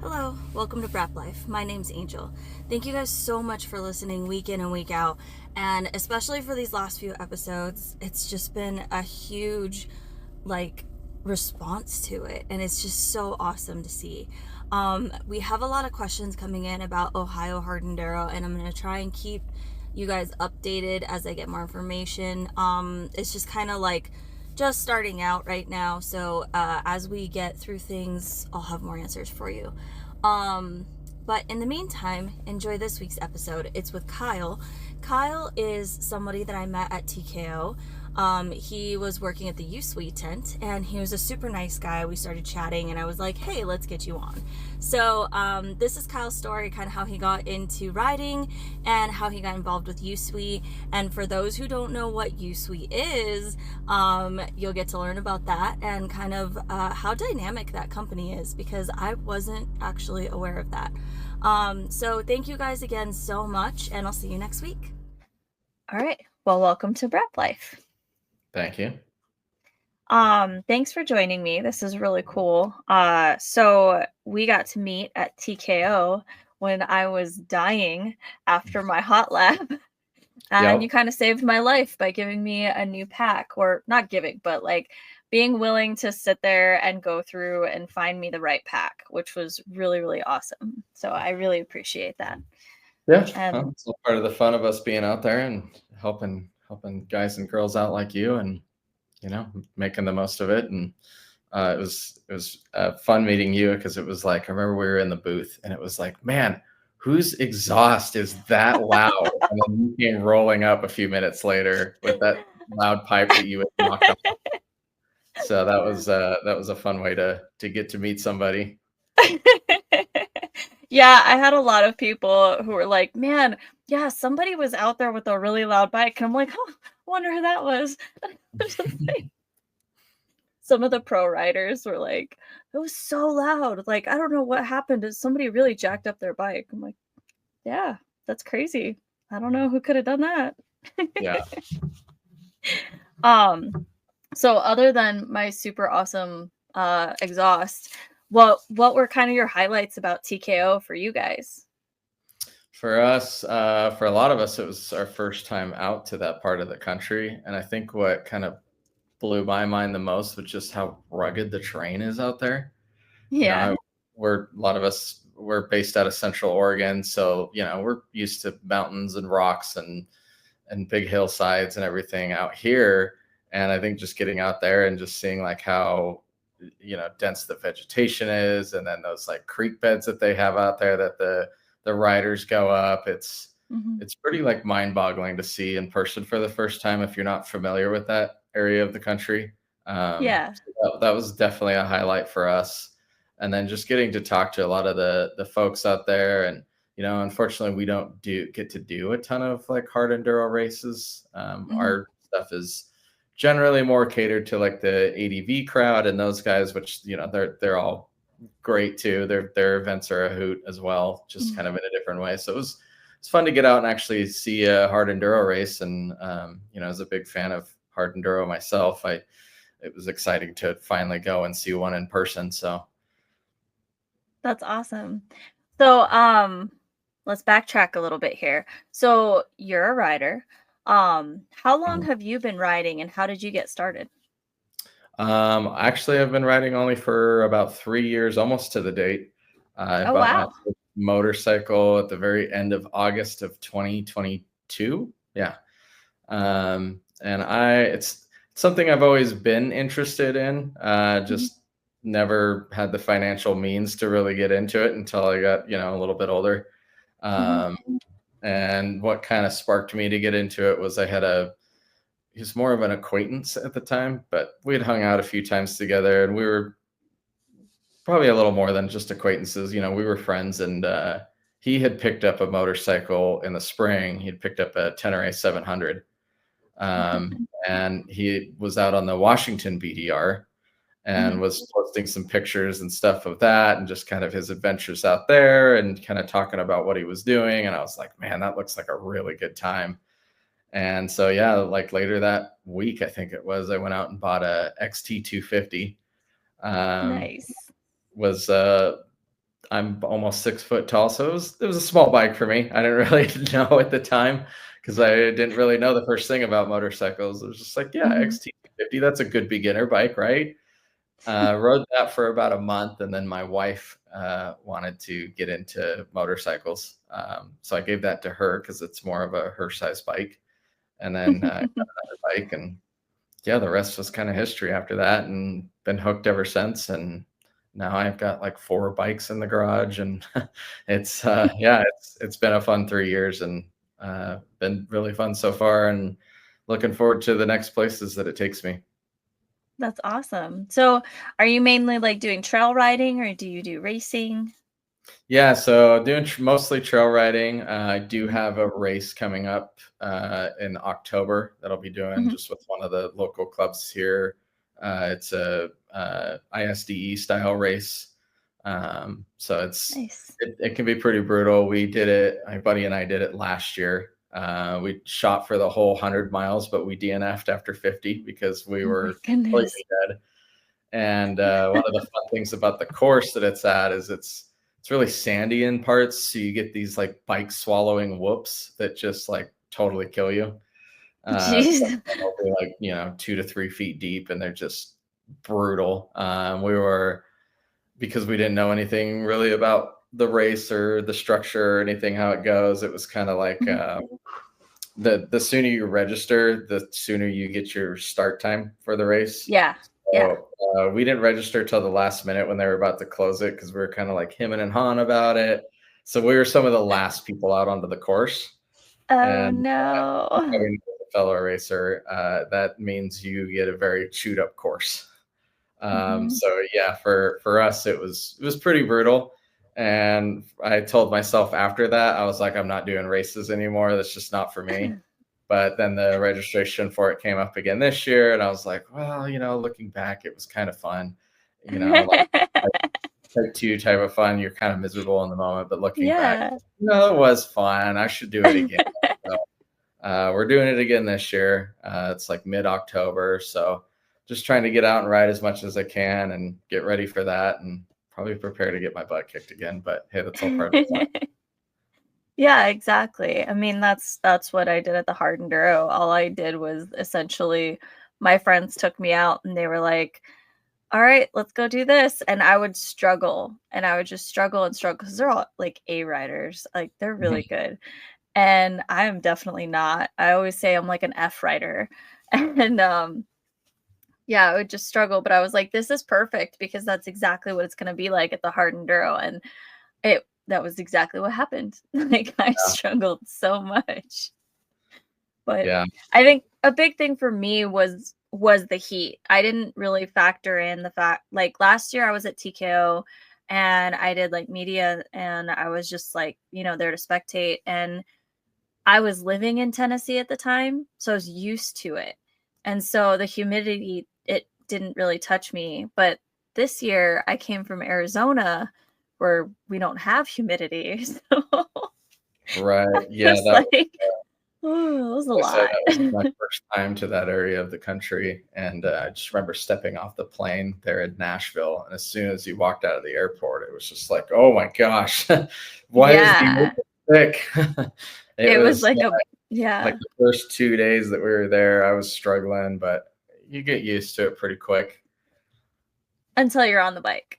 Hello, welcome to Brap Life. My name's Angel. Thank you guys so much for listening week in and week out, and especially for these last few episodes. It's just been a huge, like, response to it, and it's just so awesome to see. We have a lot of questions coming in about Ohio Hard Enduro, and I'm going to try and keep you guys updated as I get more information. It's just kind of like just starting out right now, so as we get through things, I'll have more answers for you. um but in the meantime, enjoy this week's episode. It's with Kyle. Kyle is somebody that I met at TKO. He was working at the USWE tent, and he was a super nice guy. We started chatting, and I was like, hey, let's get you on. So this is Kyle's story, kind of how he got into riding and how he got involved with USWE. And for those who don't know what USWE is, you'll get to learn about that and kind of how dynamic that company is, because I wasn't actually aware of that. So thank you guys again so much, and I'll see you next week. All right. Well, welcome to Brep Life. Thank you. Thanks for joining me. This is really cool. So we got to meet at TKO when I was dying after my hot lab. And you kind of saved my life by giving me a new pack, or not giving, but like being willing to sit there and go through and find me the right pack, which was really, really awesome. So I really appreciate that. Yeah, And it's all part of the fun of us being out there and helping guys and girls out like you, and making the most of it. And it was fun meeting you, because it was like, I remember we were in the booth and it was like, man, whose exhaust is that loud? And then you came rolling up a few minutes later with that loud pipe that you had knocked off. So that was a fun way to get to meet somebody. yeah, I had a lot of people who were like, man, yeah, somebody was out there with a really loud bike. And I'm like, oh, I wonder who that was. Some of the pro riders were like, it was so loud. Like, I don't know what happened. Somebody really jacked up their bike. I'm like, yeah, that's crazy. I don't know who could have done that. Yeah. So other than my super awesome exhaust, what were kind of your highlights about TKO for you guys? For us, for a lot of us, it was our first time out to that part of the country. And I think what kind of blew my mind the most was just how rugged the terrain is out there. Yeah. A lot of us, we're based out of Central Oregon. So, we're used to mountains and rocks and big hillsides and everything out here. And I think just getting out there and just seeing like how, dense the vegetation is, and then those like creek beds that they have out there that the riders go up. It's pretty like mind-boggling to see in person for the first time if you're not familiar with that area of the country. Yeah. So that was definitely a highlight for us. And then just getting to talk to a lot of the folks out there. And unfortunately, we don't get to do a ton of like hard enduro races. Our stuff is generally more catered to like the ADV crowd and those guys, which they're all great too. Their events are a hoot as well, just kind of in a different way. So it's fun to get out and actually see a hard enduro race. And as a big fan of hard enduro myself, it was exciting to finally go and see one in person. So that's awesome. So let's backtrack a little bit here. So you're a rider. How long have you been riding, and how did you get started? actually, I've been riding only for about 3 years, almost to the date. I Oh, bought my wow. motorcycle at the very end of August of 2022. Yeah. And it's something I've always been interested in. Just never had the financial means to really get into it until I got, a little bit older. Um, and what kind of sparked me to get into it was he's more of an acquaintance at the time, but we had hung out a few times together, and we were probably a little more than just acquaintances. We were friends, and he had picked up a motorcycle in the spring. He'd picked up a Tenere 700. And he was out on the Washington BDR and was posting some pictures and stuff of that, and just kind of his adventures out there, and kind of talking about what he was doing. And I was like, man, that looks like a really good time. And so, yeah, like later that week, I think it was, I went out and bought a XT 250. Nice. Was I'm almost 6 foot tall, so it was a small bike for me. I didn't really know at the time because I didn't really know the first thing about motorcycles. It was just like, yeah, Mhm. XT50, that's a good beginner bike, right? Rode that for about a month, and then my wife wanted to get into motorcycles, so I gave that to her because it's more of a her size bike, and then got another bike, and yeah, the rest was kind of history after that, and been hooked ever since. And now I've got like 4 bikes in the garage, and it's yeah, it's been a fun 3 years, and been really fun so far, and looking forward to the next places that it takes me. That's awesome. So, are you mainly like doing trail riding or do you do racing? Yeah, so doing mostly trail riding. I do Mhm. have a race coming up in October that I'll be doing Mhm. just with one of the local clubs here. It's a ISDE style race, so Nice. it can be pretty brutal. We did it. My buddy and I did it last year. We shot for the whole 100 miles, but we DNF'd after 50 because we Oh my were goodness. completely dead. And one of the fun things about the course that it's at is it's really sandy in parts, so you get these like bike swallowing whoops that just like totally kill you. Some Jeez. of them will be like 2 to 3 feet deep, and they're just brutal. We were because we didn't know anything really about the race or the structure or anything how it goes. It was kind of like Mhm. the sooner you register, the sooner you get your start time for the race. Yeah. Yeah. So we didn't register till the last minute when they were about to close it because we were kind of like hemming and hawing about it. So we were some of the last people out onto the course. Oh And no. having a fellow racer, that means you get a very chewed up course. Mhm. So yeah, for us it was pretty brutal. And I told myself after that, I was like, I'm not doing races anymore. That's just not for me. But then the registration for it came up again this year, and I was like, well, looking back, it was kind of fun. Like type two type of fun. You're kind of miserable in the moment, but looking back, Yeah. no, it was fun. I should do it again. So, we're doing it again this year. It's like mid-October, so just trying to get out and ride as much as I can and get ready for that, and probably prepare to get my butt kicked again. But hey, that's all part of the fun. Yeah, exactly. I mean, that's what I did at the hard enduro. All I did was essentially my friends took me out and they were like, "All right, let's go do this." And I would struggle and I would just struggle and struggle because they're all like A riders. Like they're really good. And I am definitely not. I always say I'm like an F rider. And yeah, I would just struggle, but I was like, this is perfect because that's exactly what it's gonna be like at the hard enduro. And it that was exactly what happened. Like, I Yeah, struggled so much, but yeah. I think a big thing for me was the heat. I didn't really factor in the fact like, last year I was at TKO and I did, like, media, and I was just, like, there to spectate, and I was living in Tennessee at the time, so I was used to it, and so the humidity, it didn't really touch me, but this year, I came from Arizona where we don't have humidity, so Right. I Yeah, was that like, "Ooh, it was a I said lot." that was my first time to that area of the country, and I just remember stepping off the plane there in Nashville, and as soon as you walked out of the airport, it was just like, "Oh my gosh, why is the air Yeah, so thick?" It it was was like a like yeah, the first 2 days that we were there, I was struggling, but you get used to it pretty quick. until you're on the bike.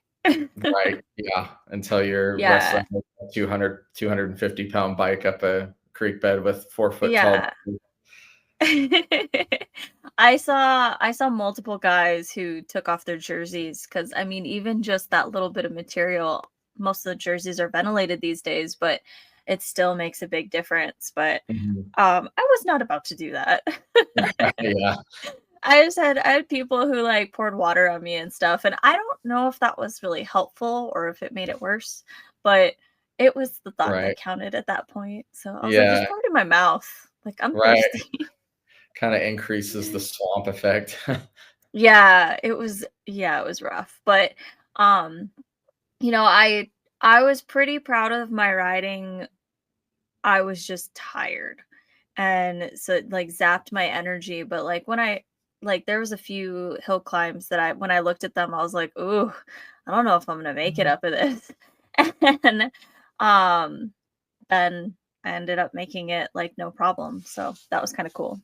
Right, yeah, until you're Yeah, wrestling with a 250-pound bike up a creek bed with 4 foot tall. yeah. I saw multiple guys who took off their jerseys because I mean, even just that little bit of material, most of the jerseys are ventilated these days, but it still makes a big difference. But Mhm. I was not about to do that. Yeah, I had people who like poured water on me and stuff, and I don't know if that was really helpful or if it made it worse, but it was the thought that right. counted at that point. So I was like, just Yeah, pour it in my mouth. Like I'm right. thirsty. Kinda increases the swamp effect. Yeah, it was rough. But um, I was pretty proud of my riding. I was just tired. And so it like zapped my energy. But like when I like there was a few hill climbs that I when I looked at them, I was like, ooh, I don't know if I'm gonna make it up of this. And um then I ended up making it like no problem. So that was kind of cool.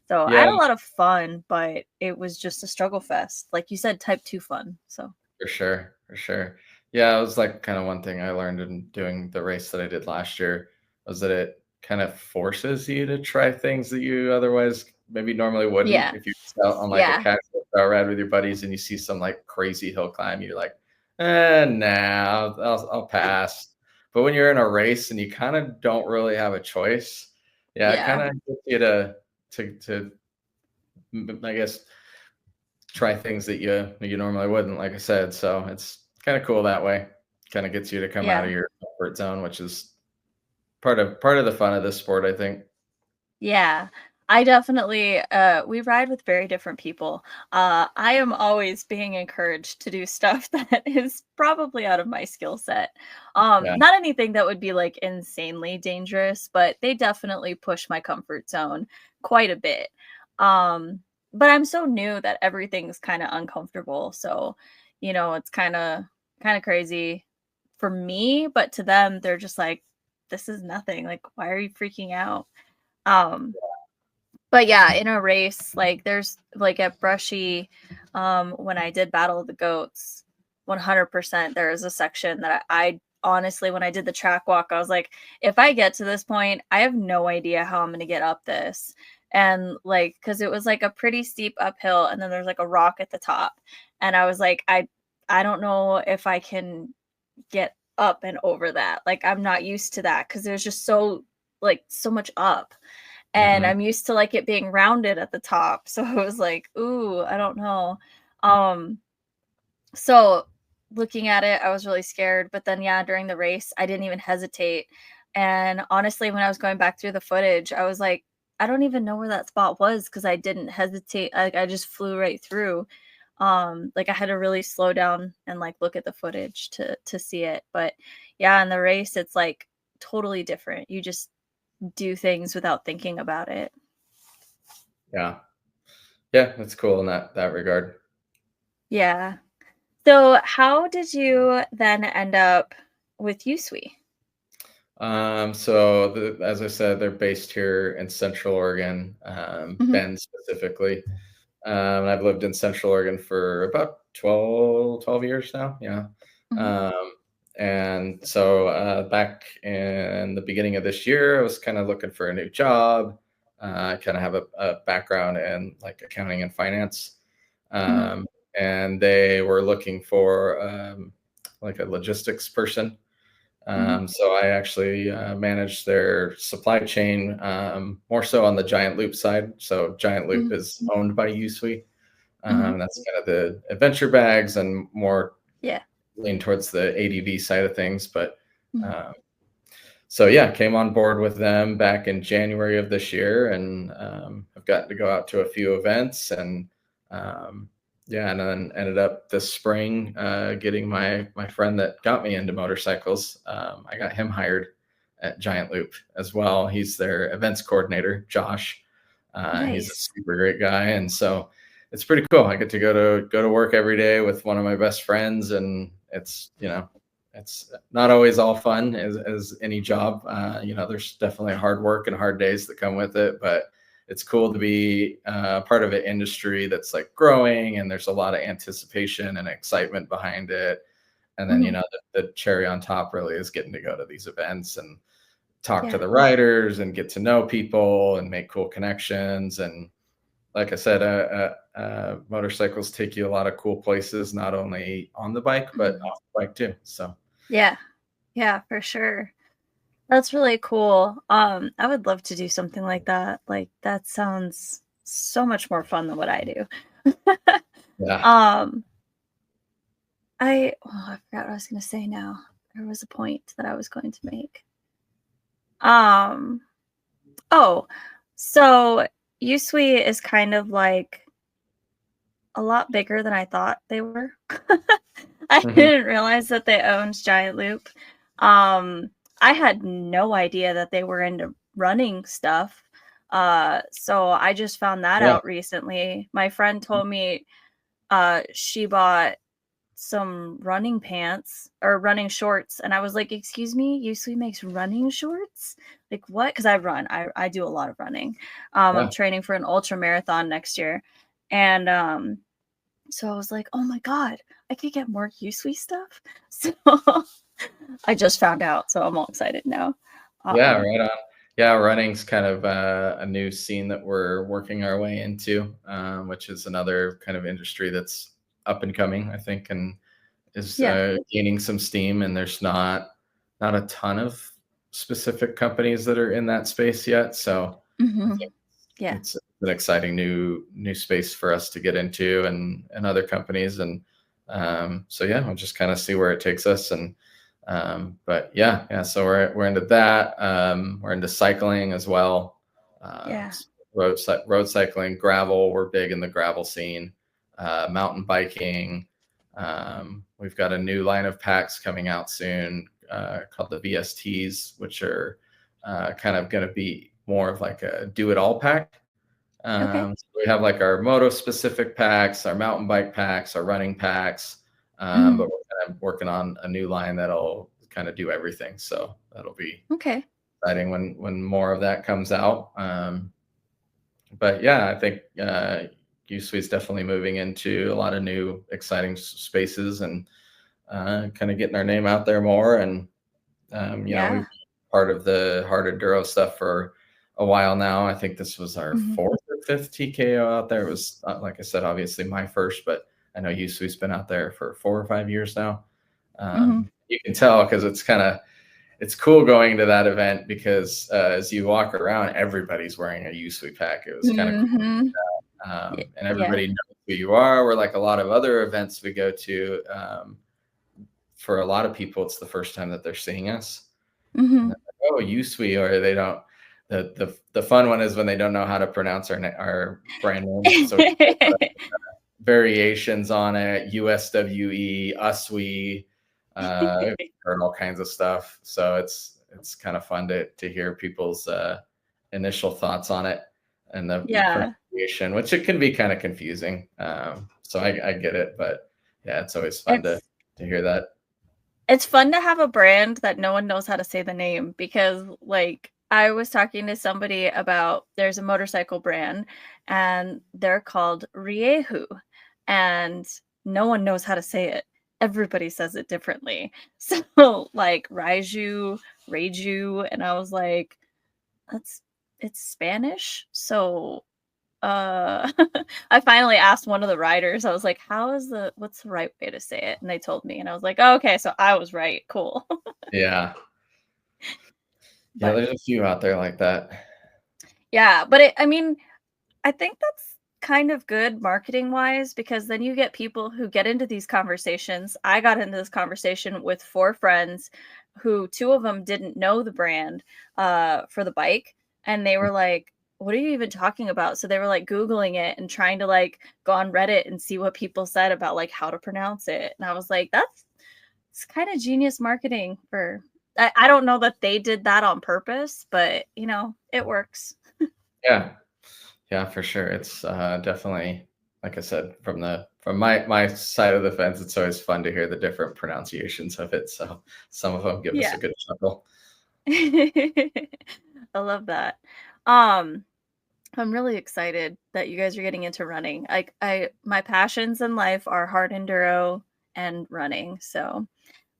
So I Yeah, had a lot of fun, but it was just a struggle fest. Like you said, type 2 fun. So for sure, for sure. Yeah, it was like kind of one thing I learned in doing the race that I did last year was that it kind of forces you to try things that you otherwise maybe normally wouldn't. yeah. If you're just out on like a Yeah. casual trail ride with your buddies and you see some like crazy hill climb, you're like, nah, I'll pass. But when you're in a race and you kind of don't really have a choice, yeah, it kind Yeah. of gets you to I guess try things that you normally wouldn't, like I said. So it's kind of cool that way. Kind of gets you to come out of Yeah. your comfort zone, which is part of the fun of this sport, I think. Yeah. I definitely we ride with very different people. I am always being encouraged to do stuff that is probably out of my skill set. Yeah, Not anything that would be like insanely dangerous, but they definitely push my comfort zone quite a bit. Um but I'm so new that everything's kind of uncomfortable. So, it's kind of crazy for me, but to them they're just like, this is nothing. Like, why are you freaking out? Um, but yeah, in a race, like there's like at Brushy, when I did Battle of the Goats, 100% there is a section that I honestly, when I did the track walk, I was like, if I get to this point, I have no idea how I'm gonna get up this. And like, cause it was like a pretty steep uphill, and then there's like a rock at the top. And I was like, I don't know if I can get up and over that. Like I'm not used to that because there's just so much up, and hmm I'm used to like it being rounded at the top. So it was like, ooh, I don't know. Um, so looking at it, I was really scared. But then, yeah, during the race, I didn't even hesitate. And honestly, when I was going back through the footage, I was like, I don't even know where that spot was because I didn't hesitate. Like I just flew right through. Like I had to really slow down and like look at the footage to see it. But yeah, in the race, it's like totally different. You just do things without thinking about it. yeah, yeah. That's cool in that regard. Yeah. So how did you then end up with USWE? So as I said, they're based here in Central Oregon, Mhm, Bend specifically. I've lived in Central Oregon for about 12 years now. Yeah. mhm, Um, and so back in the beginning of this year, I was kind of looking for a new job. I kind of have a background in like accounting and finance. mhm, Um, and they were looking for like a logistics person. mhm, So I actually managed their supply chain more so on the Giant Loop side. So Giant Loop mhm, is owned by USWE. mhm. That's kind of the adventure bags and more Yeah. lean towards the ADV side of things. But Mhm. um, so yeah, came on board with them back in January of this year, and I've gotten to go out to a few events, and um, yeah, and then ended up this spring getting my friend that got me into motorcycles. I got him hired at Giant Loop as well. He's their events coordinator, Josh. He's a Nice. super great guy, and so it's pretty cool. I get to go to work every day with one of my best friends, and it's not always all fun as any job. There's definitely hard work and hard days that come with it, but it's cool to be part of an industry that's like growing and there's a lot of anticipation and excitement behind it. And then, Mhm. the cherry on top really is getting to go to these events and talk to Yeah. the riders and get to know people and make cool connections. And like I said, motorcycles take you a lot of cool places, not only on the bike, but Mhm. off the bike too. So, Yeah. Yeah, for sure. That's really cool. I would love to do something like that. Like that sounds so much more fun than what I do. yeah. Um, I forgot what I was gonna say now. There was a point that I was going to make. Um, oh, so USWE is kind of like a lot bigger than I thought they were. I Mhm. didn't realize that they owned Giant Loop. Um, I had no idea that they were into running stuff. So I just found that Yeah. out recently. My friend told me she bought some running pants or running shorts, and I was like, "Excuse me, USWE makes running shorts? Like what?" Because I run. I do a lot of running. Yeah. I'm training for an ultra marathon next year, and so I was like, "Oh my god, I could get more USWE stuff." So I just found out, so I'm all excited now. Yeah, Um, right on. Yeah, running's kind of a new scene that we're working our way into, which is another kind of industry that's up and coming, I think, and is yeah. gaining some steam. And there's not a ton of specific companies that are in that space yet. So I Hmm. think Yeah. it's an exciting new space for us to get into, and other companies. And so yeah, we'll just kind of see where it takes us. And but yeah, so we're into that. We're into cycling as well. Yeah. Road cycling, gravel. We're big in the gravel scene. Mountain biking. We've got a new line of packs coming out soon, called the VSTs, which are kind of going to be more of like a do-it-all pack. Okay. So we have like our moto specific packs, our mountain bike packs, our running packs, Hmm. but we're kind of working on a new line that'll kind of do everything. So that'll be Okay. exciting when more of that comes out. But yeah, I think USWE is definitely moving into a lot of new exciting spaces, and kind of getting our name out there more. And we've Yeah. been part of the hard enduro stuff for a while now. I think this was our Hmm. fourth or fifth TKO out there. It was, like I said, obviously my first, but I know USWE's been out there for 4 or 5 years now. Hmm. You can tell because it's cool going to that event, because as you walk around, everybody's wearing a USWE pack. It was kind of cool. Hmm. And Yeah. everybody knows who you are. We're like a lot of other events we go to. For a lot of people, it's the first time that they're seeing us. And Hmm. they're like, "Oh, USWE," or they don't. The fun one is when they don't know how to pronounce our brand name. So variations on it, USWE, USWE, heard all kinds of stuff. So it's kind of fun to hear people's initial thoughts on it, and the Yeah. pronunciation, which it can be kind of confusing. So I get it, but yeah, it's always fun It's to hear that. it's fun to have a brand that no one knows how to say the name because like I was talking to somebody about there's a motorcycle brand and they're called Riehu and no one knows how to say it. Everybody says it differently. So like Raiju, Reiju, and I was like, that's it's Spanish. So I finally asked one of the writers, I was like, what's the right way to say it? And they told me, and I was like, oh, okay, so I was right. Cool. Yeah, yeah. But There's a few out there like that. yeah, I mean, I think that's kind of good marketing wise because then you get people who get into these conversations. I got into this conversation with four friends who two of them didn't know the brand for the bike and they were like, what are you even talking about? So they were like googling it and trying to like go on Reddit and see what people said about like how to pronounce it. And I was like, that's it's kind of genius marketing for I don't know that they did that on purpose, but you know, it works. Yeah, yeah, for sure. It's definitely, like I said, from my side of the fence, it's always fun to hear the different pronunciations of it. So some of them give us Yeah. a good chuckle. I love that. Um, I'm really excited that you guys are getting into running. I my passions in life are hard enduro and running. So,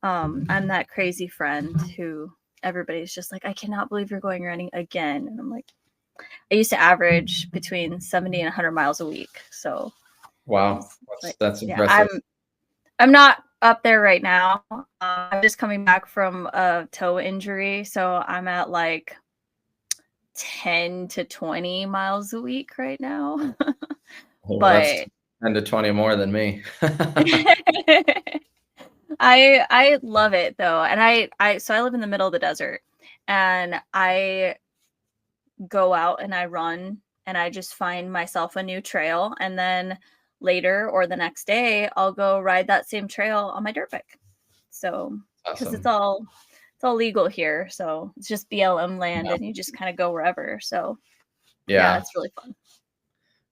I'm that crazy friend who everybody's just like, I cannot believe you're going running again. And I'm like, I used to average between 70 and 100 miles a week. So, Wow, it's like, that's yeah, impressive. I'm not up there right now. I'm just coming back from a toe injury, so I'm at like 10 to 20 miles a week right now. Well, that's But 10 to 20 more than me. I love it though. And I live in the middle of the desert and I go out and I run and I just find myself a new trail and then later or the next day I'll go ride that same trail on my dirt bike. So, cuz Awesome. it's all legal here. So, it's just BLM land Yeah. and you just kind of go wherever. So, yeah, Yeah. it's really fun.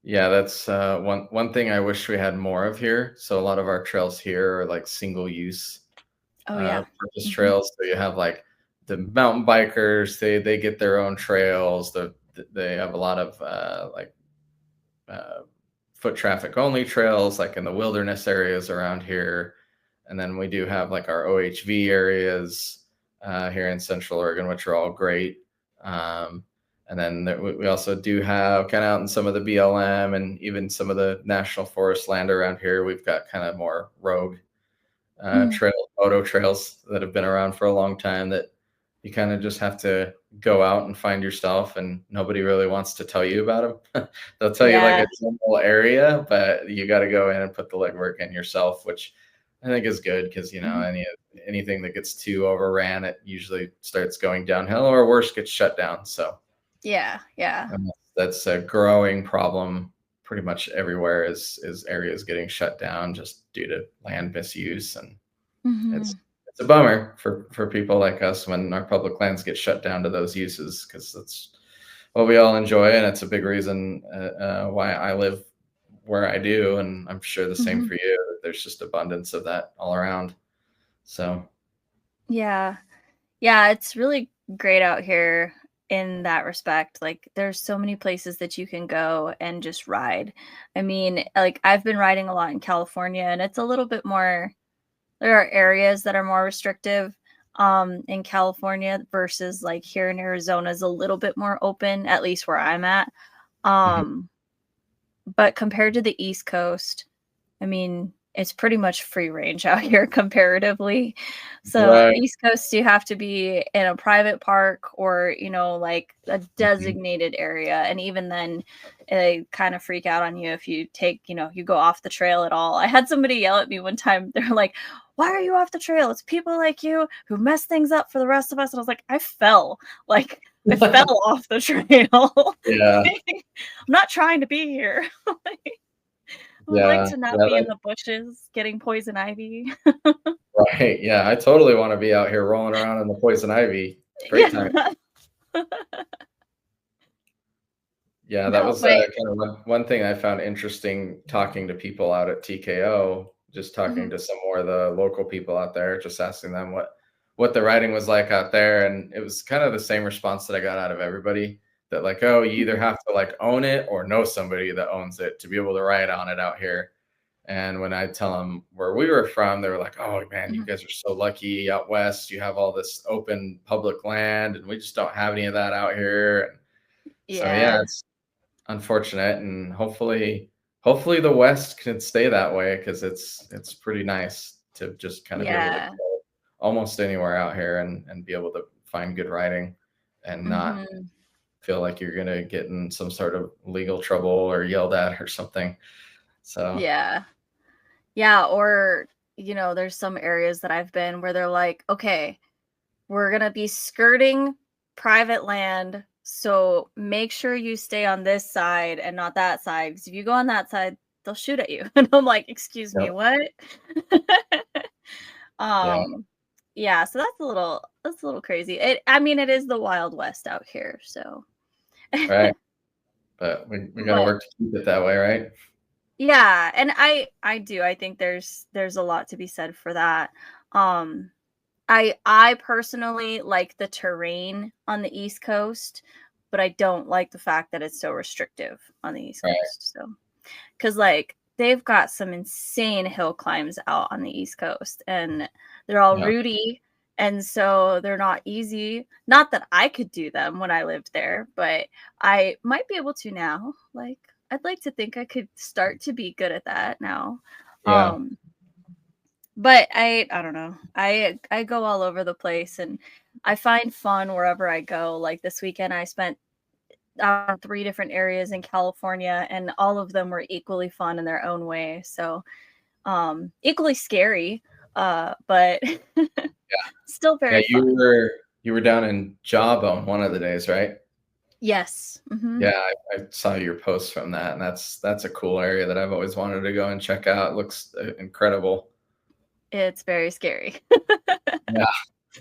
Yeah, that's one thing I wish we had more of here. So a lot of our trails here are like single use Oh yeah. purpose Hmm. trails. So you have like the mountain bikers, they get their own trails. They have a lot of uh, foot traffic only trails, like in the wilderness areas around here. And then we do have like our OHV areas here in Central Oregon, which are all great. Um, and then we also do have kind of out in some of the BLM and even some of the national forest land around here. We've got kind of more rogue Hmm. trail moto trails that have been around for a long time that you kind of just have to go out and find yourself, and nobody really wants to tell you about them. They'll tell you like Yeah. a general area, but you got to go in and put the legwork in yourself, which I think is good because Hmm. anything that gets too overran, it usually starts going downhill or worse, gets shut down. So Yeah. Yeah. that's a growing problem pretty much everywhere is areas getting shut down just due to land misuse, and it's Hmm. it's a bummer for people like us when our public lands get shut down to those uses because that's what we all enjoy, and it's a big reason why I live where I do, and I'm sure the same Hmm. for you. There's just abundance of that all around. So Yeah. Yeah, it's really great out here in that respect. Like, there's so many places that you can go and just ride. I mean, like, I've been riding a lot in California, and it's a little bit more, there are areas that are more restrictive in California versus like here in Arizona is a little bit more open, at least where I'm at. mhm. Um, but compared to the East Coast, I mean, it's pretty much free range out here comparatively. So, Right. East Coast, you have to be in a private park or, like a Mhm. designated area. And even then, they kind of freak out on you if you take, you go off the trail at all. I had somebody yell at me one time. They're like, "Why are you off the trail? It's people like you who mess things up for the rest of us." And I was like, "I fell. Like, I fell off the trail. Yeah, I'm not trying to be here." I would like yeah, to not yeah. be in the bushes getting poison ivy. Right. Yeah, I totally want to be out here rolling around in the poison ivy. Great time. Yeah. Yeah, that No, was but kind of one thing I found interesting talking to people out at TKO, just talking mhm, to some more of the local people out there, just asking them what the riding was like out there, and it was kind of the same response that I got out of everybody, that like, oh, you either mhm, have to like own it or know somebody that owns it to be able to ride on it out here. And when I tell them where we were from, they were like, "Oh man, you mhm. guys are so lucky out west. You have all this open public land, and we just don't have any of that out here." And so yeah, Yeah, it's unfortunate, and hopefully the West can stay that way because it's pretty nice to just kind of be able to yeah, go almost anywhere out here and be able to find good riding and not mhm, feel like you're gonna get in some sort of legal trouble or yelled at or something. So yeah. Yeah, or, there's some areas that I've been where they're like, "Okay, we're gonna be skirting private land, so make sure you stay on this side and not that side, because if you go on that side, they'll shoot at you." And I'm like, "Excuse me, yep, what?" yeah, Um, yeah, so that's a little crazy. I mean, it is the Wild West out here, so right. But we got to but work to keep it that way, right? yeah, and I do. I think there's a lot to be said for that. Um, I personally like the terrain on the East Coast, but I don't like the fact that it's so restrictive on the East Right. Coast. So, because like they've got some insane hill climbs out on the East Coast, and they're all Yeah, rooty, and so they're not easy. Not that I could do them when I lived there, but I might be able to now. Like, I'd like to think I could start to be good at that now. yeah, Um, but I don't know. I go all over the place, and I find fun wherever I go. Like this weekend I spent 3 different areas in California, and all of them were equally fun in their own way. So, equally scary, but still yeah. very You fun. were you were down in Jawbone one of the days, right? Yes. Mhm. Yeah, I saw your post from that, and that's a cool area that I've always wanted to go and check out. It looks incredible. It's very scary. Yeah,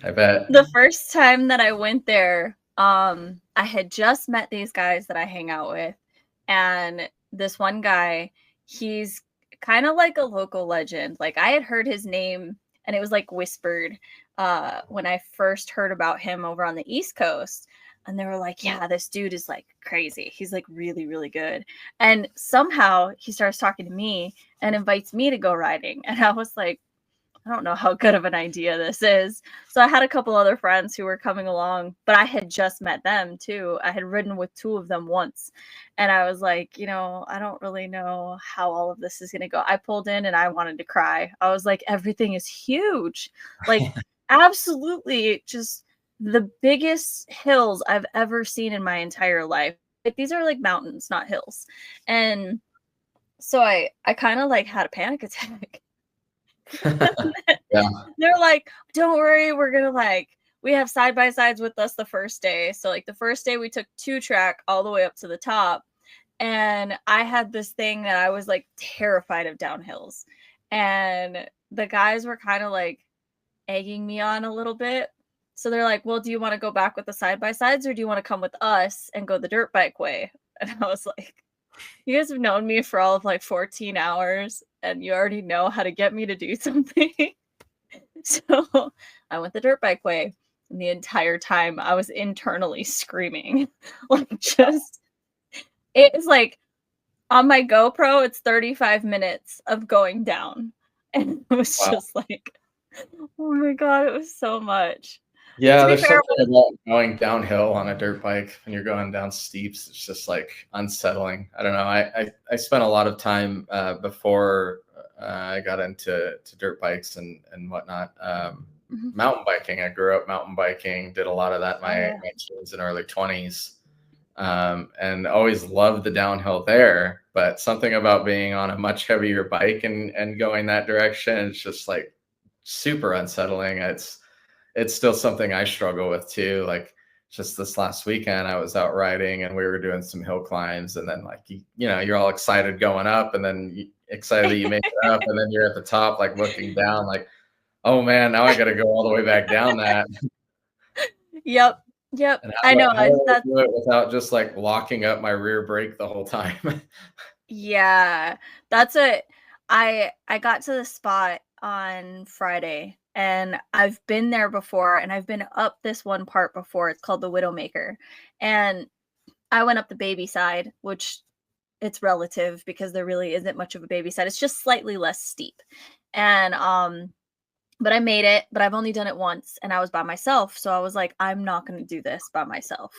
I bet. The first time that I went there, I had just met these guys that I hang out with, and this one guy, he's kind of like a local legend. Like I had heard his name and it was like whispered when I first heard about him over on the East Coast. And they were like, yeah, this dude is like crazy. He's like really, really good. And somehow he starts talking to me and invites me to go riding. And I was like, I don't know how good of an idea this is. So I had a couple other friends who were coming along, but I had just met them too. I had ridden with two of them once. And I was like, I don't really know how all of this is going to go. I pulled in and I wanted to cry. I was like, everything is huge. Like, absolutely just the biggest hills I've ever seen in my entire life. Like, these are like mountains, not hills. And so I kind of like had a panic attack. Yeah. They're like, don't worry, we're gonna we have side by sides with us the first day. So like the first day we took 2-track all the way up to the top. And I had this thing that I was like terrified of downhills. And the guys were kind of like egging me on a little bit. So they're like, well, do you want to go back with the side by sides or do you want to come with us and go the dirt bike way? And I was like, you guys have known me for all of like 14 hours and you already know how to get me to do something. So I went the dirt bike way. And the entire time I was internally screaming. Like it is like on my GoPro, it's 35 minutes of going down. And it was Wow. just like, oh my God, it was so much. To Yeah, be there's fair, something about going downhill on a dirt bike when you're going down steeps. It's just like unsettling. I don't know. I spent a lot of time before I got into dirt bikes and whatnot. Mhm. Mountain biking. I grew up mountain biking. Did a lot of that Oh, my yeah. my teens and early 20s, and always loved the downhill there. But something about being on a much heavier bike and going that direction, it's just like super unsettling. It's still something I struggle with too. Like just this last weekend, I was out riding and we were doing some hill climbs, and then like you're all excited going up, and then excited that you make it up, and then you're at the top, like looking down, like, oh man, now I got to go all the way back down that. Yep. Yep. And I know. how do I That's do it without just like locking up my rear brake the whole time? Yeah, that's it. I got to the spot on Friday and I've been there before and I've been up this one part before. It's called the Widowmaker. And I went up the baby side, which it's relative because there really isn't much of a baby side. It's just slightly less steep. And but I made it, but I've only done it once and I was by myself. So I was like, I'm not going to do this by myself.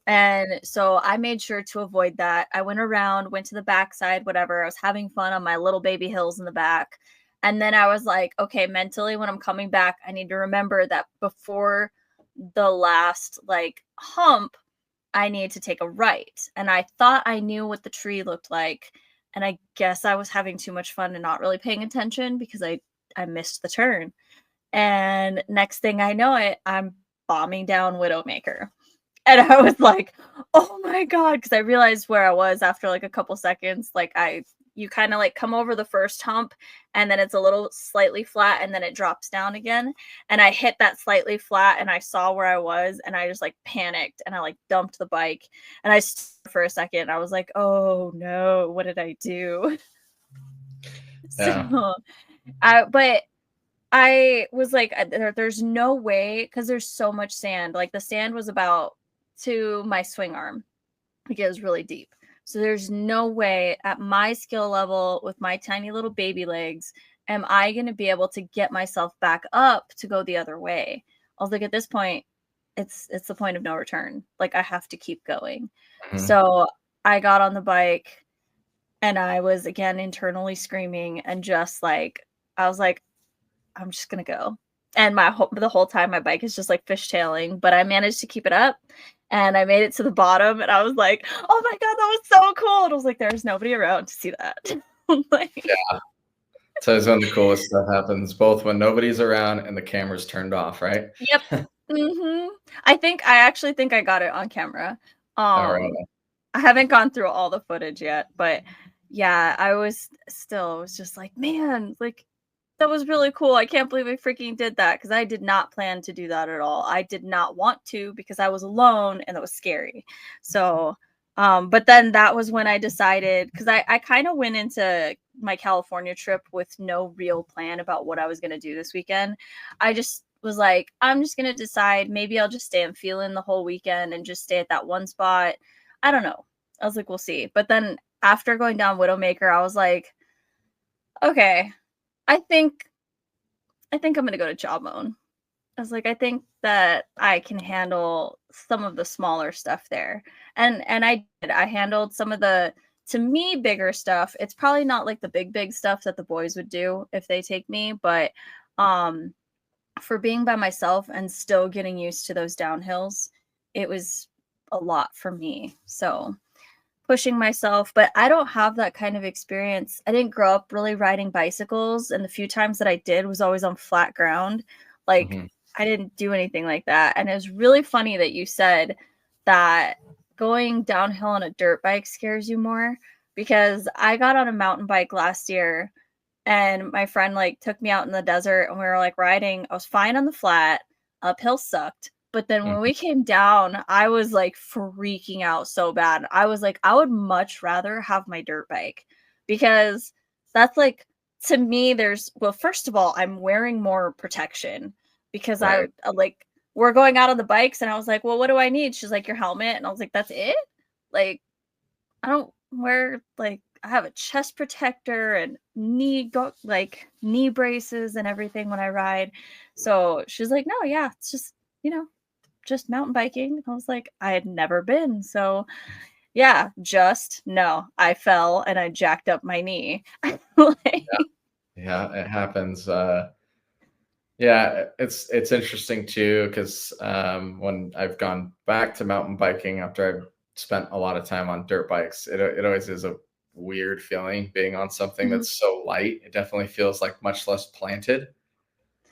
And so I made sure to avoid that. I went around, went to the backside, whatever. I was having fun on my little baby hills in the back. And then I was like, okay, mentally, when I'm coming back, I need to remember that before the last like hump, I need to take a right. And I thought I knew what the tree looked like. And I guess I was having too much fun and not really paying attention because I missed the turn. And next thing I know it, I'm bombing down Widowmaker. And I was like, "Oh my God," because I realized where I was after like a couple seconds. Like you kind of like come over the first hump and then it's a little slightly flat and then it drops down again. And I hit that slightly flat and I saw where I was and I just like panicked and I like dumped the bike and I stood for a second. I was like, "Oh no, what did I do?" Yeah. So but I was like, there's no way because there's so much sand. Like the sand was about to my swing arm. Like it was really deep. So there's no way at my skill level with my tiny little baby legs am I going to be able to get myself back up to go the other way. I was like, at this point, it's the point of no return. Like I have to keep going. Mhm. So I got on the bike and I was again internally screaming and just like I was like, I'm just gonna go. And the whole time my bike is just like fishtailing, but I managed to keep it up and I made it to the bottom and I was like, oh my God, that was so cool. And I was like, there's nobody around to see that. Like, Yeah. So it's when the coolest stuff happens, both when nobody's around and the camera's turned off, right? yep. hmm I actually think I got it on camera. All right. I haven't gone through all the footage yet, but yeah, I was just like, man, like that was really cool. I can't believe I freaking did that because I did not plan to do that at all. I did not want to because I was alone and it was scary. So, But then that was when I decided, because I kind of went into my California trip with no real plan about what I was going to do this weekend. I just was like, I'm just going to decide. Maybe I'll just stay and feeling the whole weekend and just stay at that one spot. I don't know. I was like, we'll see. But then after going down Widowmaker, I was like, okay, I think I'm going to go to Jawbone. I was like, I think that I can handle some of the smaller stuff there. And I did. I handled some of the, to me, bigger stuff. It's probably not like the big stuff that the boys would do if they take me, but um for being by myself and still getting used to those downhills, it was a lot for me. So pushing myself, but I don't have that kind of experience. I didn't grow up really riding bicycles, and the few times that I did was always on flat ground. Like, Mm-hmm. I didn't do anything like that. And it was really funny that you said that going downhill on a dirt bike scares you more, because I got on a mountain bike last year and my friend like took me out in the desert and we were like riding. I was fine on the flat, uphill sucked. But then when we came down, I was like freaking out so bad. I was like, I would much rather have my dirt bike, because that's like, to me, there's, well, first of all, I'm wearing more protection because Right. like, we're going out on the bikes and I was like, well, what do I need? She's like, your helmet. And I was like, that's it? Like, I don't wear, like, I have a chest protector and knee braces and everything when I ride. So she's like, no, yeah, it's just, just mountain biking. I was like, I had never been. So yeah, just no. I fell and I jacked up my knee. Like, Yeah, it happens. Yeah, it's interesting too, because when I've gone back to mountain biking after I've spent a lot of time on dirt bikes, it always is a weird feeling being on something mhm. that's so light. It definitely feels like much less planted.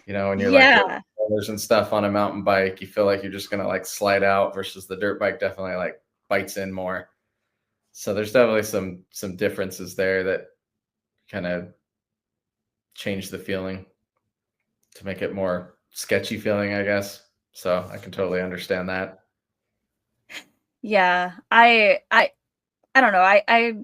When you're like hitting Yeah. corners and stuff on a mountain bike, you feel like you're just gonna like slide out, versus the dirt bike definitely like bites in more. So there's definitely some differences there that kind of change the feeling to make it more sketchy feeling, I guess. So I can totally understand that. Yeah. I don't know. I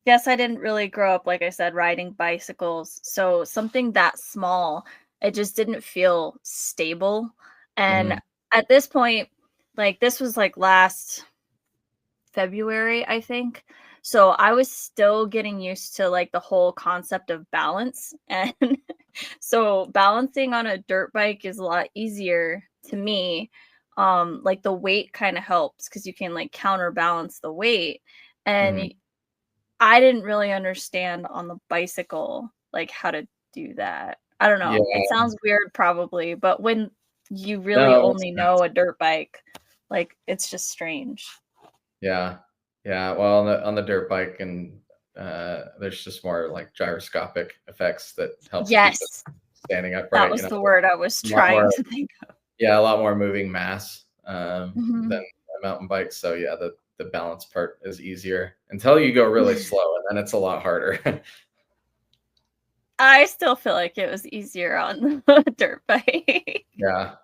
guess I didn't really grow up, like I said, riding bicycles. So something that small, it just didn't feel stable. And Hmm. at this point, like, this was like last February, I think. So I was still getting used to like the whole concept of balance. And so balancing on a dirt bike is a lot easier to me. Like, the weight kind of helps because you can like counterbalance the weight. And Hmm. I didn't really understand on the bicycle, like, how to do that. I don't know. Yeah. It sounds weird probably, but when you really No, it makes only know sense. a dirt bike, like, it's just strange. Yeah. Yeah. Well, on the dirt bike, and there's just more like gyroscopic effects that helps keep it Yes, standing that upright. was the word I was A lot trying more. to think of. Yeah, a lot more moving mass than Mhm. a mountain bike. So yeah, the balance part is easier until you go really slow, and then it's a lot harder. I still feel like it was easier on the dirt bike, Yeah.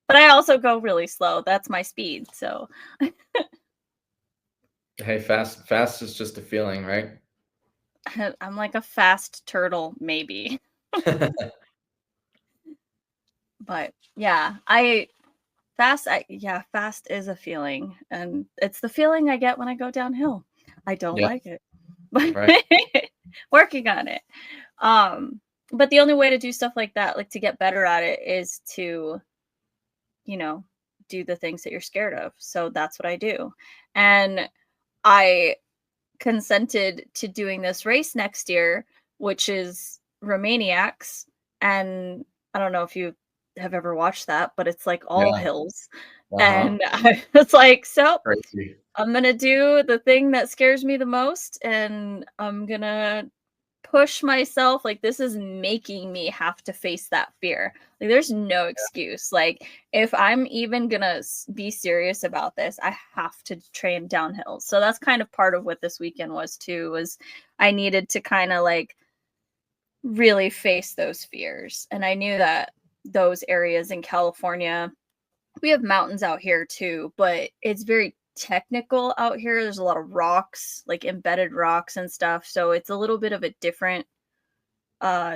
but I also go really slow. That's my speed, so Hey, fast is just a feeling, right? I'm like a fast turtle, maybe. But yeah, fast is a feeling, and it's the feeling I get when I go downhill. I don't Yeah. like it, but Right. working on it. Um, but the only way to do stuff like that, like to get better at it, is to, you know, do the things that you're scared of. So that's what I do. And I consented to doing this race next year, which is Romaniacs. And I don't know if you have ever watched that, but it's like all Yeah. hills. Uh-huh. And I was like, so Crazy. I'm gonna do the thing that scares me the most, and I'm gonna push myself. Like, this is making me have to face that fear. Like, there's no excuse. Like, if I'm even gonna be serious about this, I have to train downhill. So that's kind of part of what this weekend was too, was I needed to kind of like really face those fears. And I knew that those areas in California, we have mountains out here too, but it's very technical out here. There's a lot of rocks, like embedded rocks and stuff. So it's a little bit of a different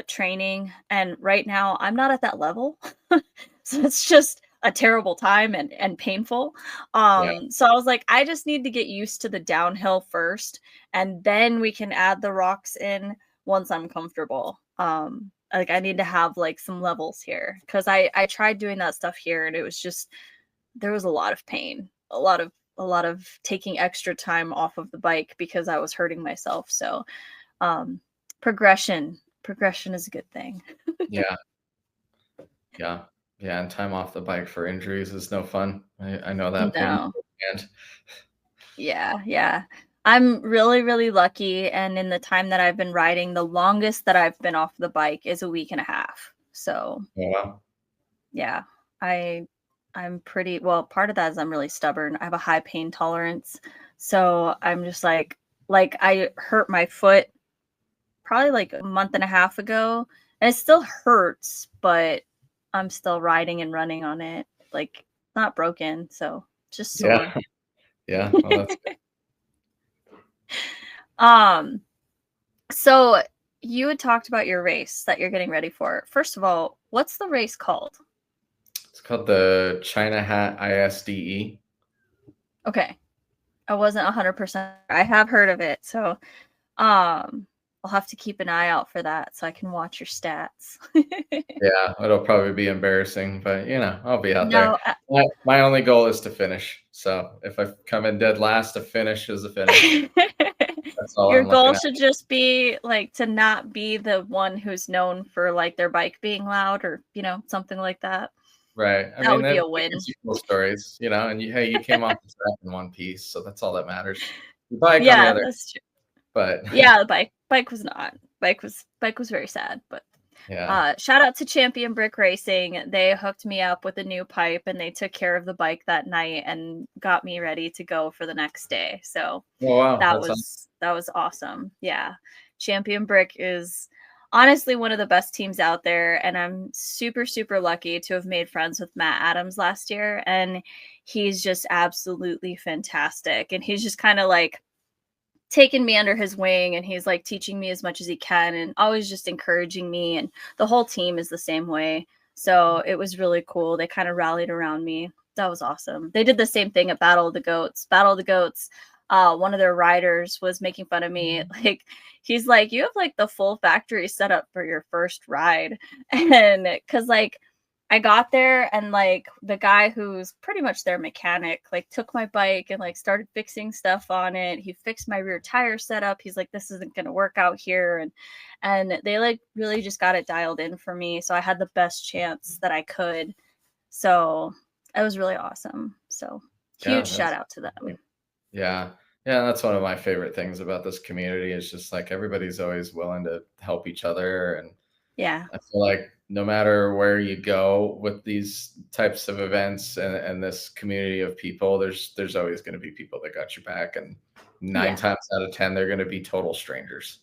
training. And right now I'm not at that level. So it's just a terrible time and painful. Yeah. So I was like, I just need to get used to the downhill first, and then we can add the rocks in once I'm comfortable. Like I need to have like some levels here, because I tried doing that stuff here and it was just, there was a lot of pain, a lot of taking extra time off of the bike because I was hurting myself. So um progression is a good thing. Yeah. Yeah. Yeah. And time off the bike for injuries is no fun. I know that pain. No. And Yeah. I'm really, really lucky, and in the time that I've been riding, the longest that I've been off the bike is a week and a half. So, oh, wow. yeah, I I'm pretty well, part of that is I'm really stubborn. I have a high pain tolerance. So, I'm just like I hurt my foot probably like a month and a half ago, and it still hurts, but I'm still riding and running on it. Like, not broken, so just Yeah. sore. Yeah. Well, that's Um So you had talked about your race that you're getting ready for. First of all, what's the race called? It's called the China Hat ISDE. Okay. I wasn't 100%. I have heard of it. So I'll have to keep an eye out for that so I can watch your stats. Yeah, it'll probably be embarrassing, but I'll be out there. No, My only goal is to finish. So if I come in dead last, a finish is a finish. That's all your I'm looking goal at. should just be like to not be the one who's known for like their bike being loud, or, something like that. Right. I That mean, would be that a win. gives you cool stories, and you came off the track in one piece, so that's all that matters. The bike on the Yeah, other, that's true. but Yeah, the bike was not. Bike was very sad, but yeah. shout out to Champion Brick Racing. They hooked me up with a new pipe and they took care of the bike that night and got me ready to go for the next day. So Oh wow, that that's awesome. was awesome. Yeah. Champion Brick is honestly one of the best teams out there, and I'm super super lucky to have made friends with Matt Adams last year, and he's just absolutely fantastic, and he's just kind of like taken me under his wing, and he's like teaching me as much as he can and always just encouraging me, and the whole team is the same way. So it was really cool. They kind of rallied around me. That was awesome. They did the same thing at Battle of the Goats. One of their riders was making fun of me. Like, he's like, you have like the full factory setup for your first ride. And because like I got there, and like the guy who's pretty much their mechanic like took my bike and like started fixing stuff on it. He fixed my rear tire setup. He's like, this isn't going to work out here, and they like really just got it dialed in for me, so I had the best chance that I could. So it was really awesome. So Yeah, huge shout that's out to them. yeah. Yeah, that's one of my favorite things about this community is just like everybody's always willing to help each other. And Yeah. I feel like no matter where you go with these types of events and this community of people, there's always going to be people that got your back, and nine Yeah. times out of 10, they're going to be total strangers.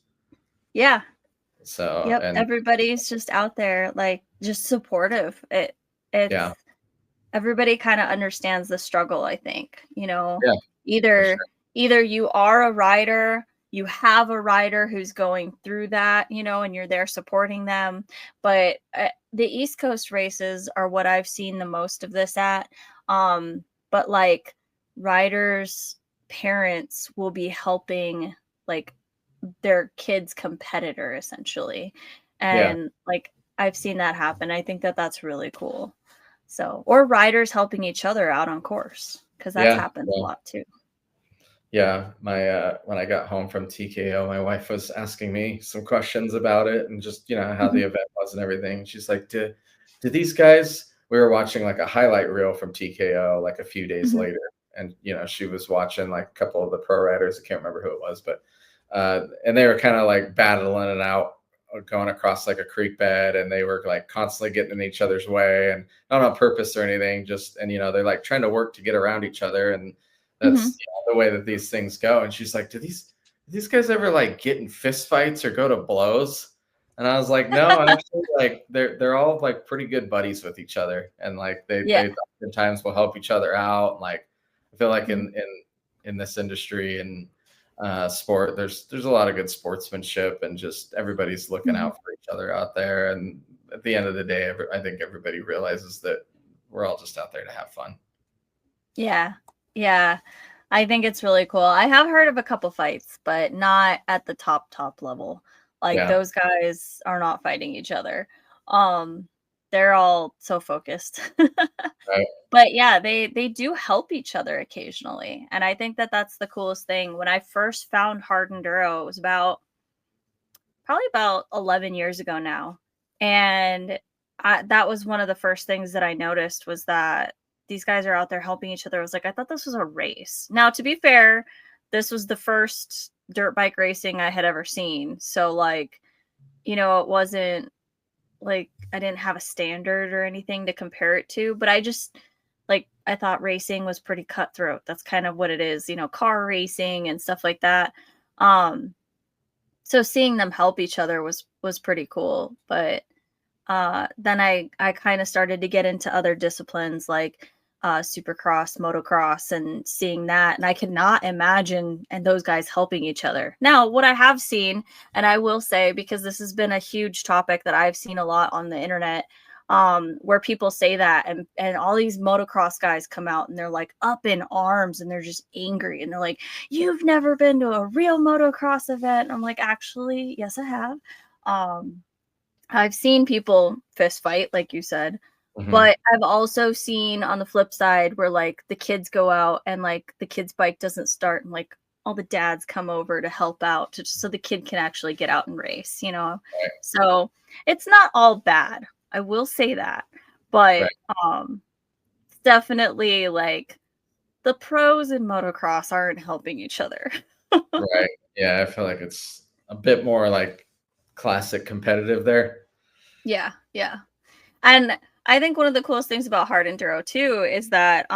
Yeah. So, Yep. and Everybody's just out there, like, just supportive. It's yeah, everybody kind of understands the struggle, I think. yeah, for Either sure. either you are a rider, you have a rider who's going through that, and you're there supporting them. But the East Coast races are what I've seen the most of this at. But like, riders' parents will be helping like their kid's competitor essentially, Yeah, and like I've seen that happen. I think that that's really cool. So, or riders helping each other out on course, because that's yeah. happened a lot too. Yeah, my when I got home from TKO, my wife was asking me some questions about it and just, how the Mhm, event was and everything. She's like, "Do these guys?" We were watching like a highlight reel from TKO like a few days mhm, later, and she was watching like a couple of the pro riders. I can't remember who it was, but and they were kind of like battling it out, going across like a creek bed, and they were like constantly getting in each other's way, and not on purpose or anything, just and they're like trying to work to get around each other, and mhm. that's the way that these things go. And she's like, do these guys ever like get in fist fights or go to blows? And I was like, no, actually, like they're all like pretty good buddies with each other, and like they Yeah. they sometimes will help each other out. And like I feel like Mhm. in in this industry and sport. There's a lot of good sportsmanship, and just everybody's looking Mhm. out for each other out there. And at the end of the day, I think everybody realizes that we're all just out there to have fun. Yeah. Yeah. I think it's really cool. I have heard of a couple fights, but not at the top level. Like Yeah. those guys are not fighting each other. Um, they're all so focused. Right. But yeah, they do help each other occasionally, and I think that that's the coolest thing. When I first found hard enduro, it was probably about 11 years ago now, and that was one of the first things that I noticed was that these guys are out there helping each other. I was like, I thought this was a race. Now, to be fair, this was the first dirt bike racing I had ever seen, so like, it wasn't like I didn't have a standard or anything to compare it to, but I just like I thought racing was pretty cutthroat. That's kind of what it is, car racing and stuff like that. Um so seeing them help each other was pretty cool, but then I kind of started to get into other disciplines like supercross, motocross, and seeing that. And I could not imagine and those guys helping each other. Now, what I have seen, and I will say, because this has been a huge topic that I've seen a lot on the internet, where people say that and all these motocross guys come out and they're like up in arms and they're just angry and they're like, you've never been to a real motocross event. And I'm like, actually, yes, I have. Um, I've seen people fist fight, like you said, Hmm. but I've also seen on the flip side where like the kids go out and like the kid's bike doesn't start and like all the dads come over to help out so the kid can actually get out and race. Right. So it's not all bad. I will say that. But Right. um definitely like the pros in motocross aren't helping each other. Right. Yeah, I feel like it's a bit more like classic competitive there. Yeah, yeah. And I think one of the coolest things about hard enduro too is that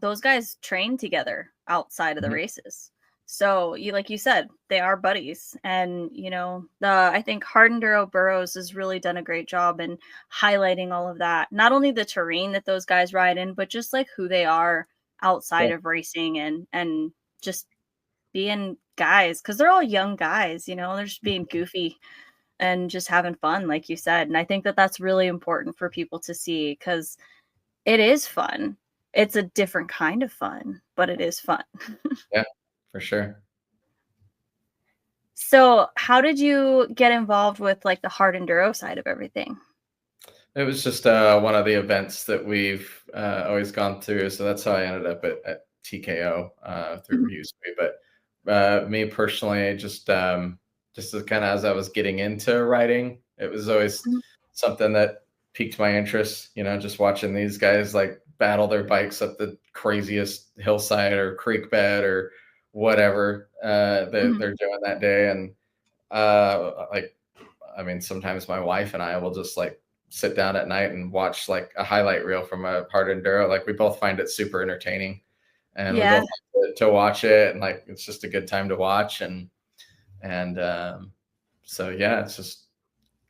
those guys train together outside of the Mhm. races. So you like you said, they are buddies. And the I think hard enduro burrows has really done a great job in highlighting all of that. Not only the terrain that those guys ride in, but just like who they are Yeah. outside of racing and just being guys because they're all young guys, they're just being goofy and just having fun, like you said. And I think that that's really important for people to see because it is fun. It's a different kind of fun, but it is fun. Yeah, for sure. So, how did you get involved with like the hard enduro side of everything? It was just one of the events that we've always gone through. So that's how I ended up at TKO through Mhm, USWE. But me personally, just kind of as I was getting into writing, it was always mhm. something that piqued my interest. Just watching these guys like battle their bikes up the craziest hillside or creek bed or whatever Mhm. they're doing that day. And like, I mean, sometimes my wife and I will just like sit down at night and watch like a highlight reel from a hard enduro. Like we both find it super entertaining, and we Yeah, both like to watch it, and like it's just a good time to watch. And so yeah, it's just,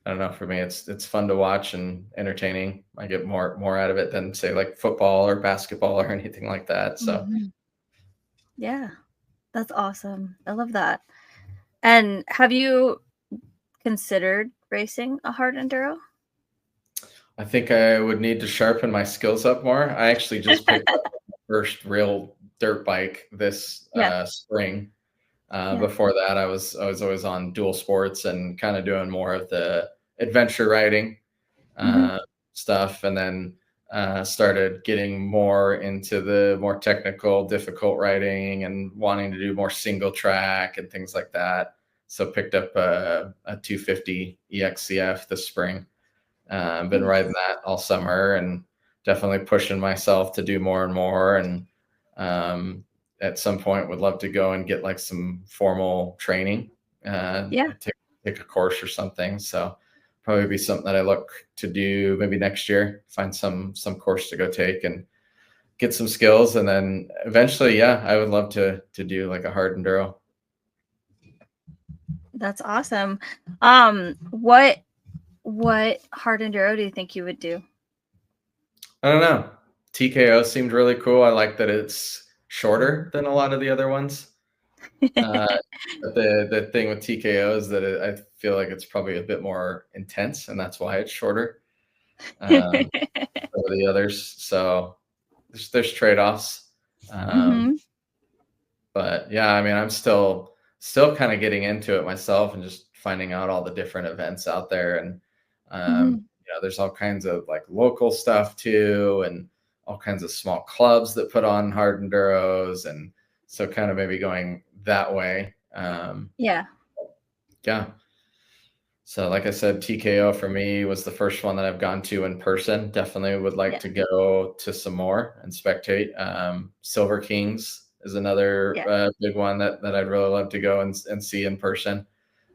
I don't know, for me it's fun to watch and entertaining. I get more out of it than say like football or basketball or anything like that. So mhm. Yeah, that's awesome. I love that. And have you considered racing a hard enduro? I think I would need to sharpen my skills up more. I actually just picked up my first real dirt bike this Yeah, spring. yeah. Before that, I was always on dual sports and kind of doing more of the adventure riding Mhm. uh, stuff, and then started getting more into the more technical, difficult riding and wanting to do more single track and things like that. So picked up a 250 EXCF this spring. Been riding Nice. that all summer and definitely pushing myself to do more and more. And um, at some point, would love to go and get like some formal training, Yeah. take a course or something. So probably be something that I look to do maybe next year. Find some course to go take and get some skills, and then eventually, yeah, I would love to do like a hard enduro. That's awesome. What hard enduro do you think you would do? I don't know. TKO seemed really cool. I like that it's shorter than a lot of the other ones. But the thing with TKO is that I feel like it's probably a bit more intense, and that's why it's shorter um, over the others. So there's trade-offs. Um, Hmm. but yeah, I mean, I'm still kind of getting into it myself and just finding out all the different events out there. And Hmm. there's all kinds of like local stuff too, and all kinds of small clubs that put on hard enduros, and so kind of maybe going that way. Yeah. Yeah. So, like I said, TKO for me was the first one that I've gone to in person. Definitely would like Yeah. to go to some more and spectate. Silver Kings is another Yeah. big one that I'd really love to go and see in person.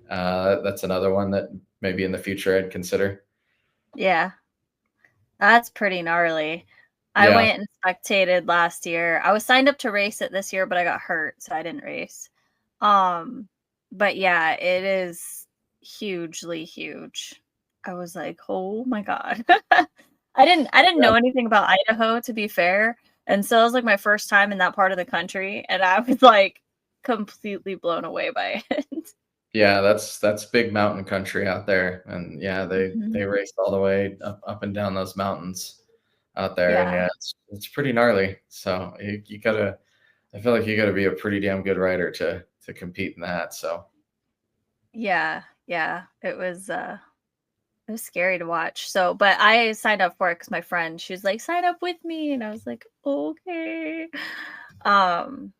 That's another one that maybe in the future I'd consider. Yeah. That's pretty gnarly. I Yeah, went and spectated last year. I was signed up to race it this year, but I got hurt, so I didn't race. Um, but yeah, it is hugely huge. I was like, "Oh my god." I didn't yeah, know anything about Idaho, to be fair, and so it was like my first time in that part of the country, and I was like completely blown away by it. yeah. That's big mountain country out there, and yeah, they Mhm. race all the way up and down those mountains out there, and Yeah. yeah, it's pretty gnarly. So you gotta I feel like you got to be a pretty damn good writer to compete in that. So Yeah. Yeah. It was scary to watch. So, but I signed up for it because my friend, she was like, "Sign up with me," and I was like, "Okay." Um,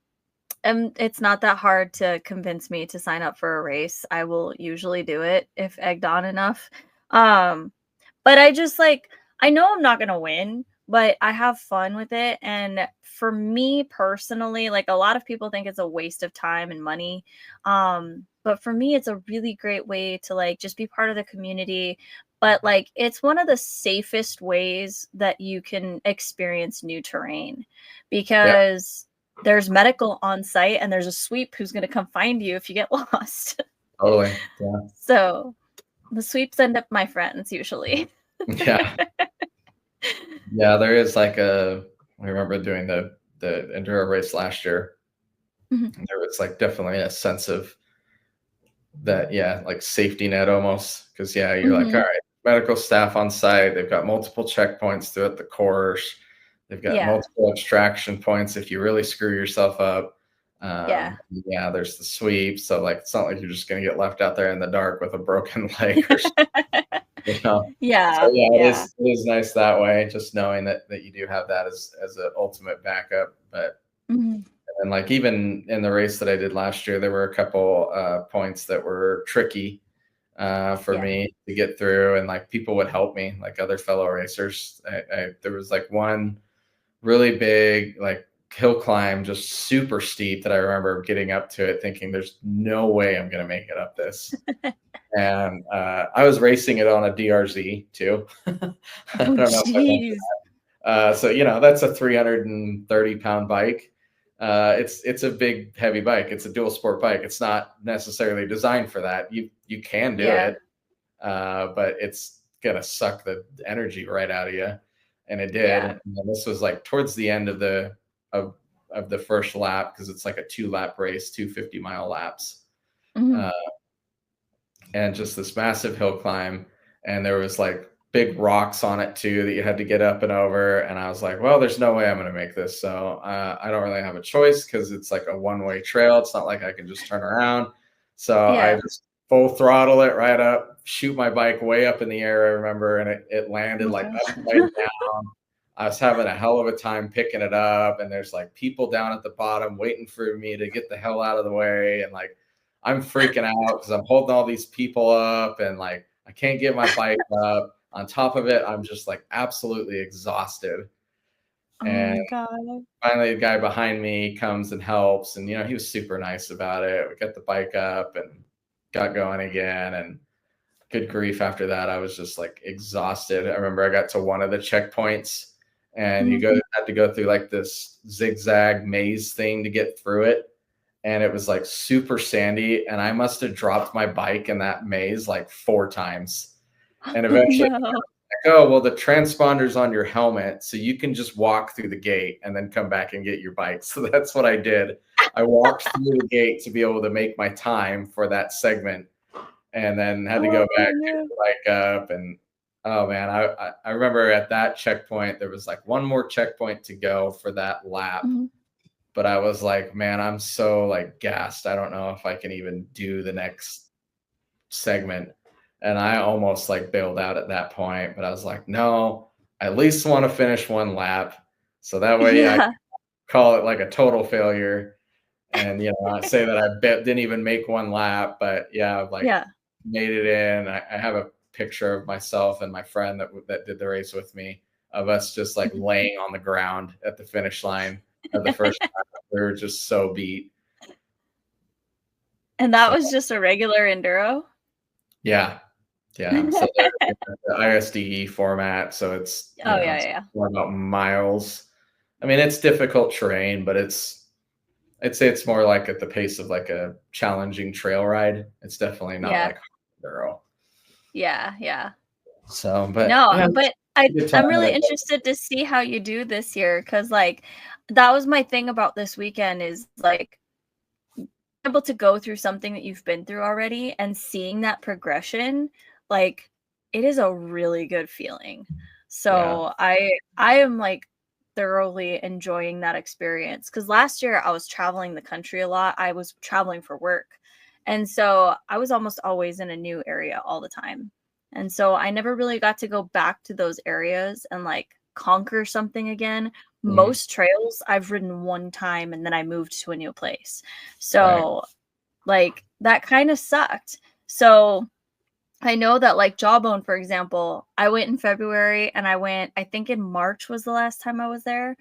and it's not that hard to convince me to sign up for a race. I will usually do it if egged on enough. Um, but I just like I know I'm not gonna win, but I have fun with it. And for me personally, like a lot of people think it's a waste of time and money. But for me, it's a really great way to like just be part of the community. But like it's one of the safest ways that you can experience new terrain yeah, because there's medical on site and there's a sweep who's gonna come find you if you get lost. totally. Yeah, So the sweeps end up my friends usually. yeah, yeah. There is like I remember doing the enduro race last year. Mhm. There was like definitely a sense of that, yeah, like safety net almost. Because yeah, you're like, all Mhm. right, medical staff on site. They've got multiple checkpoints throughout the course. They've got Yeah. multiple extraction points if you really screw yourself up. Yeah. Yeah, there's the sweep. So like, it's not like you're just gonna get left out there in the dark with a broken leg or you know. So Yeah. yeah, Yeah. it is nice that way, just knowing that you do have that as an ultimate backup. But Mhm. and like even in the race that I did last year, there were a couple points that were tricky for Yeah. me to get through, and like people would help me, like other fellow racers. There was like one really big like hill climb, just super steep, that I remember getting up to it, thinking, "There's no way I'm going to make it up this." And I was racing it on a DRZ too. I Oh, don't know if I mentioned. jeez. So that's a 330-pound bike. It's a big, heavy bike. It's a dual sport bike. It's not necessarily designed for that. You can do Yeah. it, but it's gonna suck the energy right out of you, and it did. Yeah. And then this was like towards the end of of the first lap, because it's like a 2-lap race, 250-mile laps. Mhm. Uh, and just this massive hill climb, and there was like big rocks on it too that you had to get up and over, and I was like, well, there's no way I'm going to make this. So I don't really have a choice because it's like a one-way trail. It's not like I can just turn around. So I Yeah. just full throttle it right up, shoot my bike way up in the air, I remember, and it Oh landed my like gosh. upside down. I was having a hell of a time picking it up, and there's like people down at the bottom waiting for me to get the hell out of the way, and like I'm freaking out because I'm holding all these people up, and like I can't get my bike up. On top of it, I'm just like absolutely exhausted. Oh And my god. finally, the guy behind me comes and helps, and he was super nice about it. We got the bike up and got going again, and good grief, after that I was just like exhausted. I remember I got to one of the checkpoints, and Mhm. had to go through like this zigzag maze thing to get through it, and it was like super sandy, and I must have dropped my bike in that maze like 4 times, and Oh eventually no. oh, well, the transponder's on your helmet, so you can just walk through the gate and then come back and get your bike. So that's what I did. I walked through the gate to be able to make my time for that segment, and then had to go Oh, back, pick yeah. the bike up, and oh man, I remember at that checkpoint there was like one more checkpoint to go for that lap, Mhm. but I was like, man, I'm so like gassed. I don't know if I can even do the next segment. And I almost like bailed out at that point, but I was like, no, I at least want to finish one lap. So that way I Yeah. call it like a total failure. And, I say that didn't even make one lap, but yeah, I've like Yeah. made it in. I have a picture of myself and my friend that did the race with me, of us just like laying on the ground at the finish line of the first time. We were just so beat. And that So was just a regular enduro? yeah, yeah. So they're the ISDE format, so it's Oh, yeah, it's yeah. more about miles. I mean, it's difficult terrain, but I'd say it's more like at the pace of like a challenging trail ride. It's definitely not Yeah. like enduro. Yeah, yeah. So, but No, yeah, but it's a good time I'm when really it does. interested to see how you do this year, because like, that was my thing about this weekend is, like, able to go through something that you've been through already and seeing that progression, like, it is a really good feeling. Yeah. So I am, like, thoroughly enjoying that experience, because last year I was traveling the country a lot. I was traveling for work, and so I was almost always in a new area all the time, and so I never really got to go back to those areas and, like, conquer something again. Mhm. Most trails I've ridden one time and then I moved to a new place. Right. So, like, that kinda sucked. So, I know that, like, Jawbone, for example, I went in February and I think in March was the last time I was there,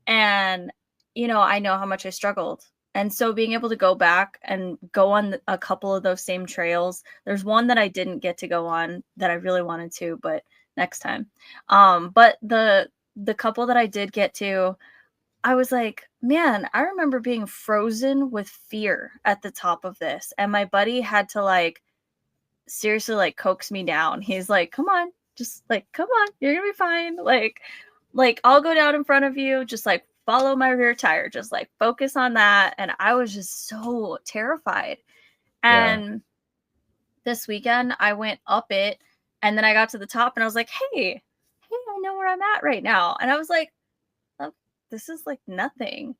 and, I know how much I struggled, and so being able to go back and go on a couple of those same trails, there's one that I didn't get to go on that I really wanted to, but next time. But the couple that I did get to, I was like, "Man, I remember being frozen with fear at the top of this," and my buddy had to, like, seriously, like, coax me down. He's like, "Come on, just, like, come on, you're gonna be fine, like, I'll go down in front of you, just, like, follow my rear tire, just, like, focus on that," and I was just so terrified, Yeah. and this weekend, I went up it, and then I got to the top, and I was like, hey, I know where I'm at right now," and I was like, "Oh, this is like nothing."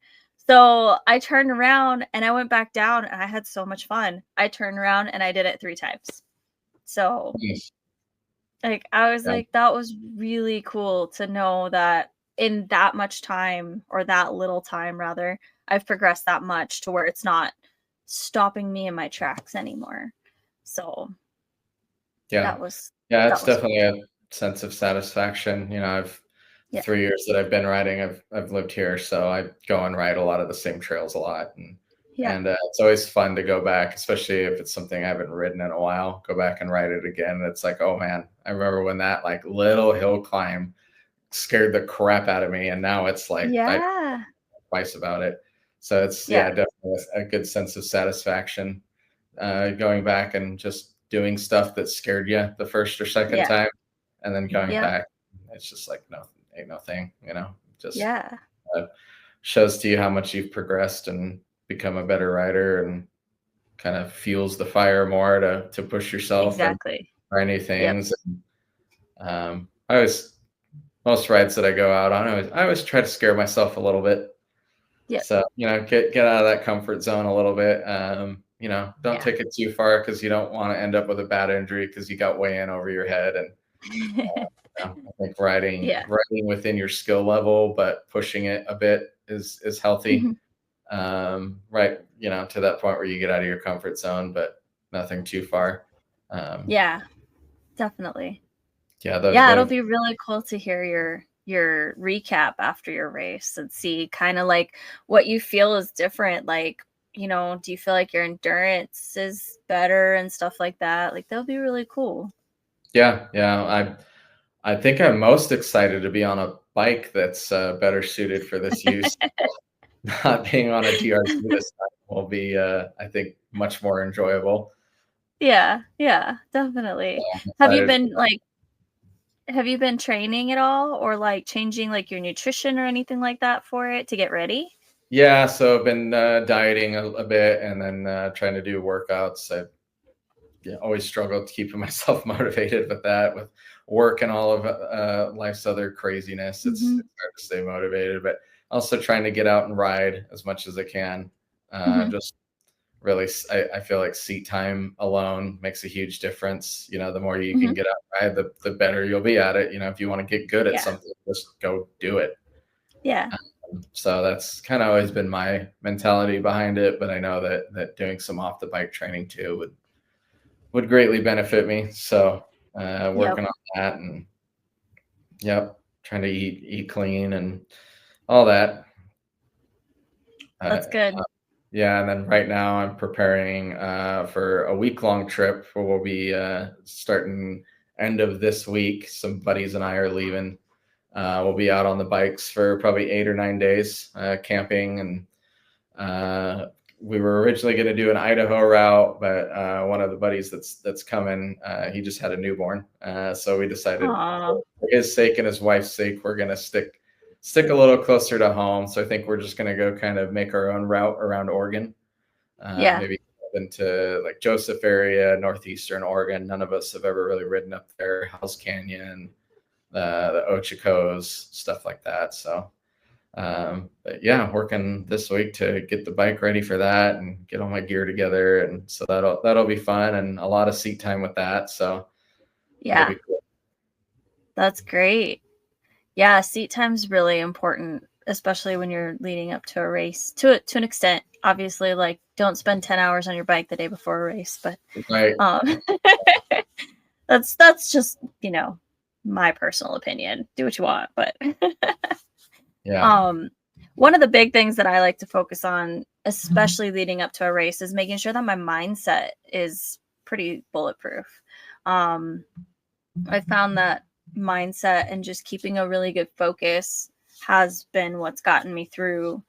So I turned around and I went back down and I had so much fun. I turned around and I did it 3 times. So, Nice. like, I was Yeah. like, that was really cool to know that in that much time, or that little time rather, I've progressed that much to where it's not stopping me in my tracks anymore. So Yeah. that was Yeah, that it's was definitely cool. a sense of satisfaction. The Yeah. 3 years that I've been riding, I've lived here, so I go and ride a lot of the same trails a lot, Yeah. it's always fun to go back, especially if it's something I haven't ridden in a while. Go back and ride it again. It's like, oh man, I remember when that like little hill climb scared the crap out of me, and now it's like I Yeah. twice about it. So it's Yeah. yeah, definitely a good sense of satisfaction going back and just doing stuff that scared you the first or second Yeah. time, and then going Yeah. back. It's just like no, ain't no thing. Just Yeah. uh, shows to you how much you've progressed and become a better rider, and kind of fuels the fire more to push yourself and Exactly. try new Yep. things. I always most rides that I go out on, I always try to scare myself a little bit. Yep. So, get out of that comfort zone a little bit. Don't Yeah. take it too far because you don't want to end up with a bad injury because you got way in over your head. And I think riding Yeah. riding within your skill level, but pushing it a bit is healthy. Mhm. Right, to that point where you get out of your comfort zone, but nothing too far. Um, Yeah, definitely. yeah, the Yeah, it'll the be really cool to hear your recap after your race and see kinda, like, what you feel is different, like, do you feel like your endurance is better and stuff like that? Like, that'll be really cool. yeah, yeah. I think I'm most excited to be on a bike that's better suited for this use. Not being on a TRC this time will be, I think, much more enjoyable. Yeah, yeah, definitely. I'm Have you excited. been, like have you been training at all, or like changing like your nutrition or anything like that for it to get ready? Yeah, so I've been dieting a bit, and then trying to do workouts. I always struggled keeping myself motivated with that, with work and all of life's other craziness. Mm-hmm. It's hard to stay motivated, but also trying to get out and ride as much as I can. Mm-hmm. Just really, I feel like seat time alone makes a huge difference. The more you Mm-hmm. can get out and ride, the better you'll be at it. If you want to get good at Yeah. something, just go do it. Yeah. So that's kind of always been my mentality behind it. But I know that doing some off the bike training too would greatly benefit me. So Yep. working on that, and yep, trying to eat clean and all that. Uh, That's good. yeah, and then right now I'm preparing for a week-long trip where we'll be starting end of this week. Some buddies and I are leaving. We'll be out on the bikes for probably 8 or 9 days, camping, and we were originally going to do an Idaho route, but one of the buddies that's coming, he just had a newborn, so we decided Aw. for his sake and his wife's sake, we're going to stick a little closer to home. So I think we're just going to go kind of make our own route around Oregon, Yeah. maybe into like Joseph area, northeastern Oregon. None of us have ever really ridden up there, Hell's Canyon, the Ochocos, stuff like that. So but yeah, working this week to get the bike ready for that and get all my gear together, and so that'll be fun, and a lot of seat time with that. So it'll Yeah. be cool. That's great. Yeah, seat time's really important, especially when you're leading up to a race. To an extent, obviously, like don't spend 10 hours on your bike the day before a race, but Right. that's just, my personal opinion. Do what you want, but Yeah. one of the big things that I like to focus on, especially leading up to a race, is making sure that my mindset is pretty bulletproof. I found that mindset and just keeping a really good focus has been what's gotten me through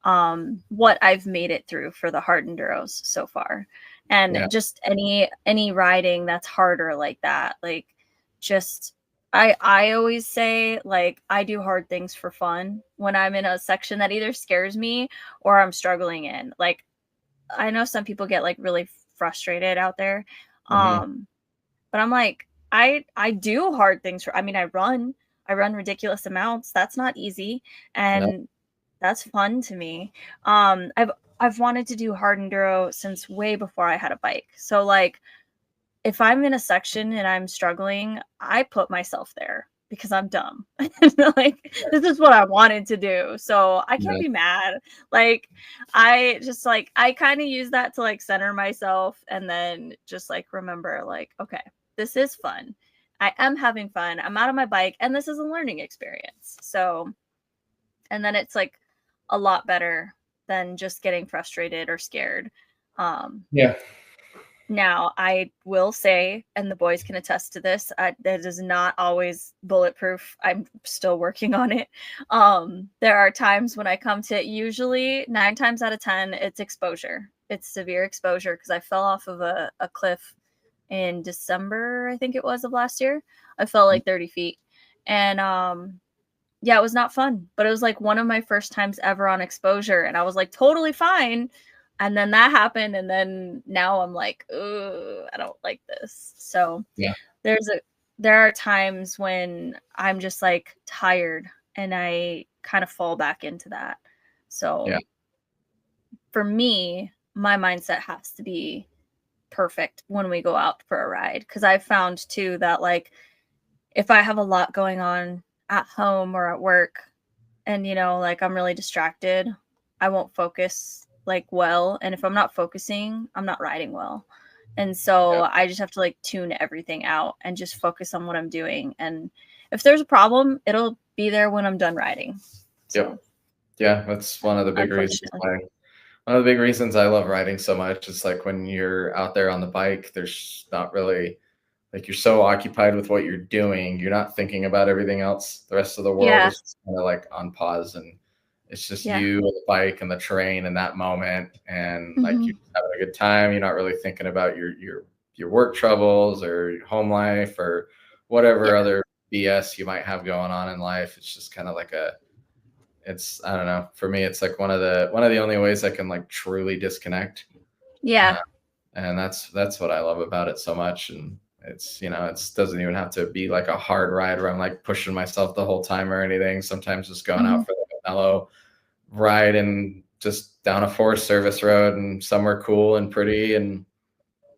what I've made it through for the hard enduros so far. And Yeah. just any riding that's harder like that, like just I always say, like, I do hard things for fun when I'm in a section that either scares me or I'm struggling in. Like, I know some people get like really frustrated out there. Hmm. Um but I'm like, I do hard things for, I mean, I run ridiculous amounts. That's not easy. No. And that's fun to me. I've wanted to do hard enduro since way before I had a bike. So like if I'm in a section and I'm struggling, I put myself there because I'm dumb. Like this is what I wanted to do. So I can't Yeah. be mad. Like I just like I kind of use that to like center myself and then just like remember like, okay, this is fun. I am having fun. I'm out on my bike and this is a learning experience. So and then it's like a lot better than just getting frustrated or scared. Um Yeah. Now, I will say, and the boys can attest to this, that is not always bulletproof. I'm still working on it. There are times when I come to it, usually 9 times out of 10, it's exposure. It's severe exposure because I fell off of a cliff in December, I think it was, of last year. I fell like 30 feet. And yeah, it was not fun, but it was like one of my first times ever on exposure. And I was like totally fine. And then that happened. And then now I'm like, oh, I don't like this. So Yeah. there are times when I'm just like tired and I kind of fall back into that. Yeah. So for me, my mindset has to be perfect when we go out for a ride. Cause I've found too that like if I have a lot going on at home or at work, and like I'm really distracted, I won't focus like well, and if I'm not focusing, I'm not riding well. And so I just have to like tune everything out and just focus on what I'm doing, and if there's a problem, it'll be there when I'm done riding. So Yep. Yeah, that's one of the big reasons unfortunately. why. One of the big reasons I love riding so much is like when you're out there on the bike, there's not really like you're so occupied with what you're doing, you're not thinking about everything else. The rest of the world Yeah. is just kind of like on pause, and it's just Yeah. you and the bike and the terrain in that moment, and like you're Hmm. just having a good time. You're not really thinking about your work troubles or your home life or whatever Yeah. other BS you might have going on in life. It's just kind of like I don't know. For me, it's like one of the only ways I can like truly disconnect. Yeah. And that's what I love about it so much. And it's, it doesn't even have to be like a hard ride where I'm like pushing myself the whole time or anything. Sometimes just going Mm-hmm. out for like a mellow ride and just down a Forest Service road and somewhere cool and pretty, and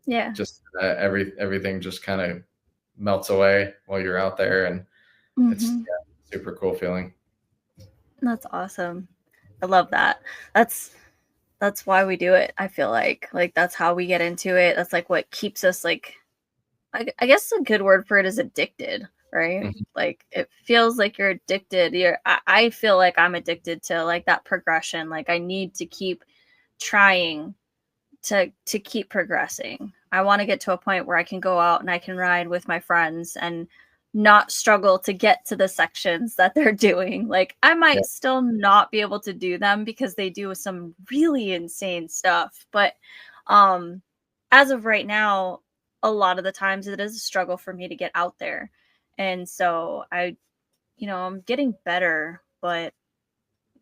Yeah. just everything just kind of melts away while you're out there, and it's super cool feeling. That's awesome. I love that. That's why we do it. I feel like that's how we get into it. That's like what keeps us like, I guess a good word for it is addicted, right? Mhm. Like it feels like you're addicted. I feel like I'm addicted to like that progression. Like I need to keep trying to keep progressing. I want to get to a point where I can go out and I can ride with my friends and not struggle to get to the sections that they're doing. Like I Yeah. might still not be able to do them because they do some really insane stuff, but as of right now, a lot of the times it is a struggle for me to get out there. And so I'm getting better, but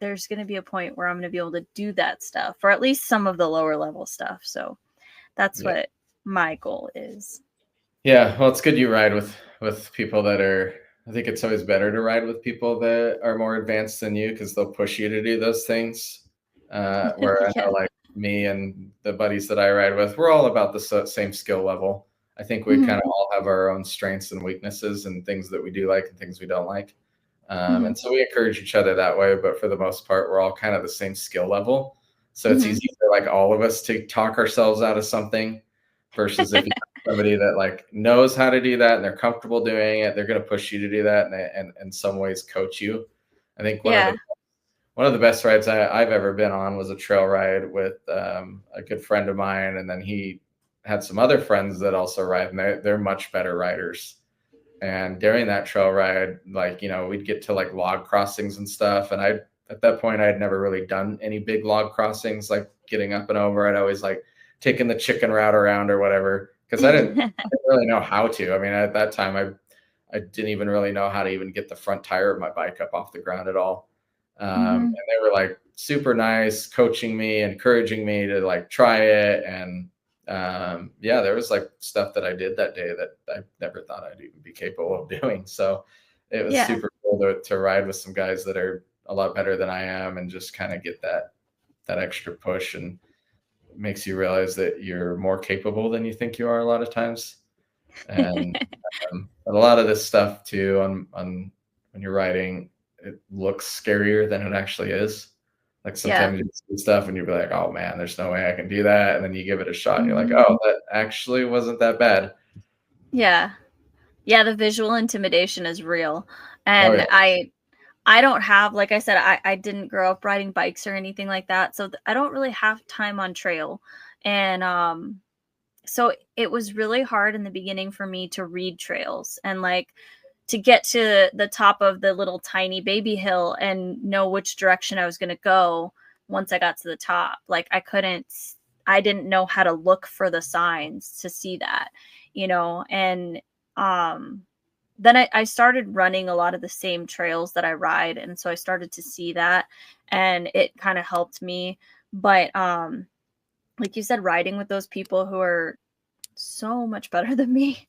there's going to be a point where I'm going to be able to do that stuff, or at least some of the lower level stuff. So that's Yeah. what my goal is. Yeah, well, it's good you ride with people that are. I think it's always better to ride with people that are more advanced than you because they'll push you to do those things. Where I Yeah. know, like me and the buddies that I ride with, we're all about the same skill level. I think we Mm-hmm. kind of all have our own strengths and weaknesses and things that we do like and things we don't like. Mm-hmm. And so we encourage each other that way. But for the most part, we're all kind of the same skill level. So it's Mm-hmm. easy for like all of us to talk ourselves out of something versus if you somebody that like knows how to do that and they're comfortable doing it, they're going to push you to do that and in some ways coach you. I think Yeah. one of the best rides I've ever been on was a trail ride with a good friend of mine, and then he had some other friends that also ride, and they're much better riders. And during that trail ride, like we'd get to like log crossings and stuff, and I at that point I had never really done any big log crossings, like getting up and over. I'd always like taken the chicken route around or whatever because I didn't really know how to. I mean, at that time, I didn't even really know how to even get the front tire of my bike up off the ground at all. Mm-hmm. And they were like super nice, coaching me, encouraging me to like try it. And yeah, there was like stuff that I did that day that I never thought I'd even be capable of doing. So it was Yeah. super cool to ride with some guys that are a lot better than I am and just kind of get that extra push, and makes you realize that you're more capable than you think you are a lot of times. And a lot of this stuff too on when you're writing, it looks scarier than it actually is. Like Yeah. sometimes you see stuff and you'll be like, oh man, there's no way I can do that. And then you give it a shot and you're like, Mm-hmm. oh, that actually wasn't that bad. Yeah. Yeah. The visual intimidation is real. Oh And yeah. I don't have, like I said, I didn't grow up riding bikes or anything like that. So I don't really have time on trail. And so it was really hard in the beginning for me to read trails and like to get to the top of the little tiny baby hill and know which direction I was going to go once I got to the top. Like I didn't know how to look for the signs to see that, and um then I started running a lot of the same trails that I ride. And so I started to see that, and it kind of helped me. But like you said, riding with those people who are so much better than me.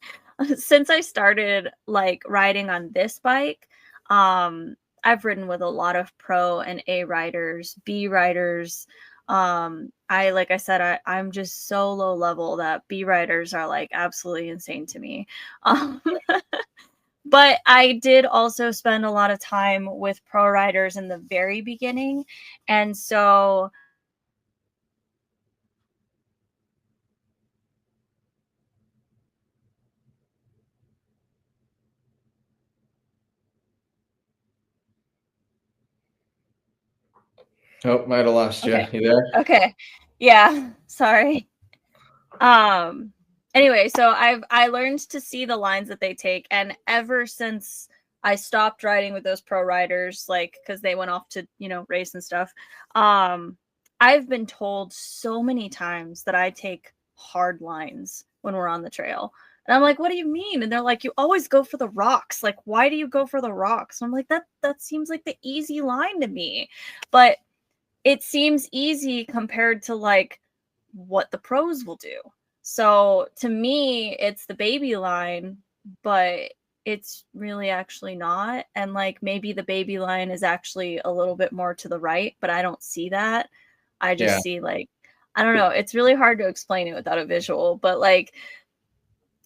Since I started like riding on this bike, I've ridden with a lot of pro and A riders, B riders. Like I said, I'm just so low level that B riders are like absolutely insane to me. Um, but I did also spend a lot of time with pro riders in the very beginning. And so Oh, might have lost you. okay. You there? Okay. Yeah, sorry. Um anyway, so I learned to see the lines that they take, and ever since I stopped riding with those pro riders, like because they went off to, race and stuff, um I've been told so many times that I take hard lines when we're on the trail And I'm like, what do you mean? And they're like, you always go for the rocks. Like, why do you go for the rocks? And I'm like, that seems like the easy line to me. But it seems easy compared to like what the pros will do. So to me, it's the baby line, but it's really actually not. And like maybe the baby line is actually a little bit more to the right, but I don't see that. I Yeah. just see like, I don't know. It's really hard to explain it without a visual, but like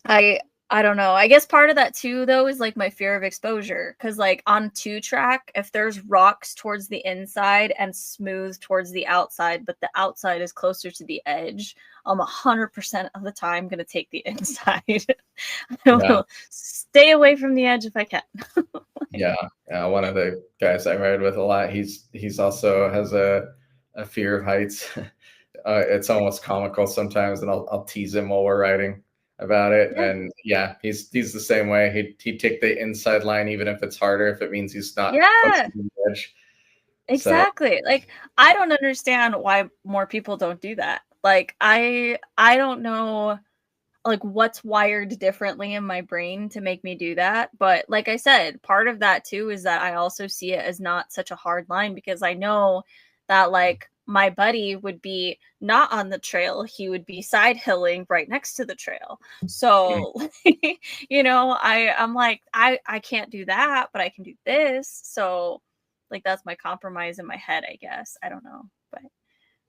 I I don't know. I guess part of that too though is like my fear of exposure cuz like on 2 track if there's rocks towards the inside and smooth towards the outside but the outside is closer to the edge, I'm 100% of the time going to take the inside. I Yeah. will stay away from the edge if I can. Yeah, one of the guys I ride with a lot, he's also has a fear of heights. It's almost comical sometimes, and I'll tease him while we're riding about it. Yeah. And yeah, he's the same way. He'd take the inside line even if it's harder, if it means he's not close Yeah, to the edge. So exactly. Like I don't understand why more people don't do that. Like I don't know like what's wired differently in my brain to make me do that. But like I said, part of that too is that I also see it as not such a hard line because I know that like my buddy would be not on the trail, he would be side hilling right next to the trail. mm, So I'm like I can't do that, but I can do this. So like that's my compromise in my head, I guess. I don't know. But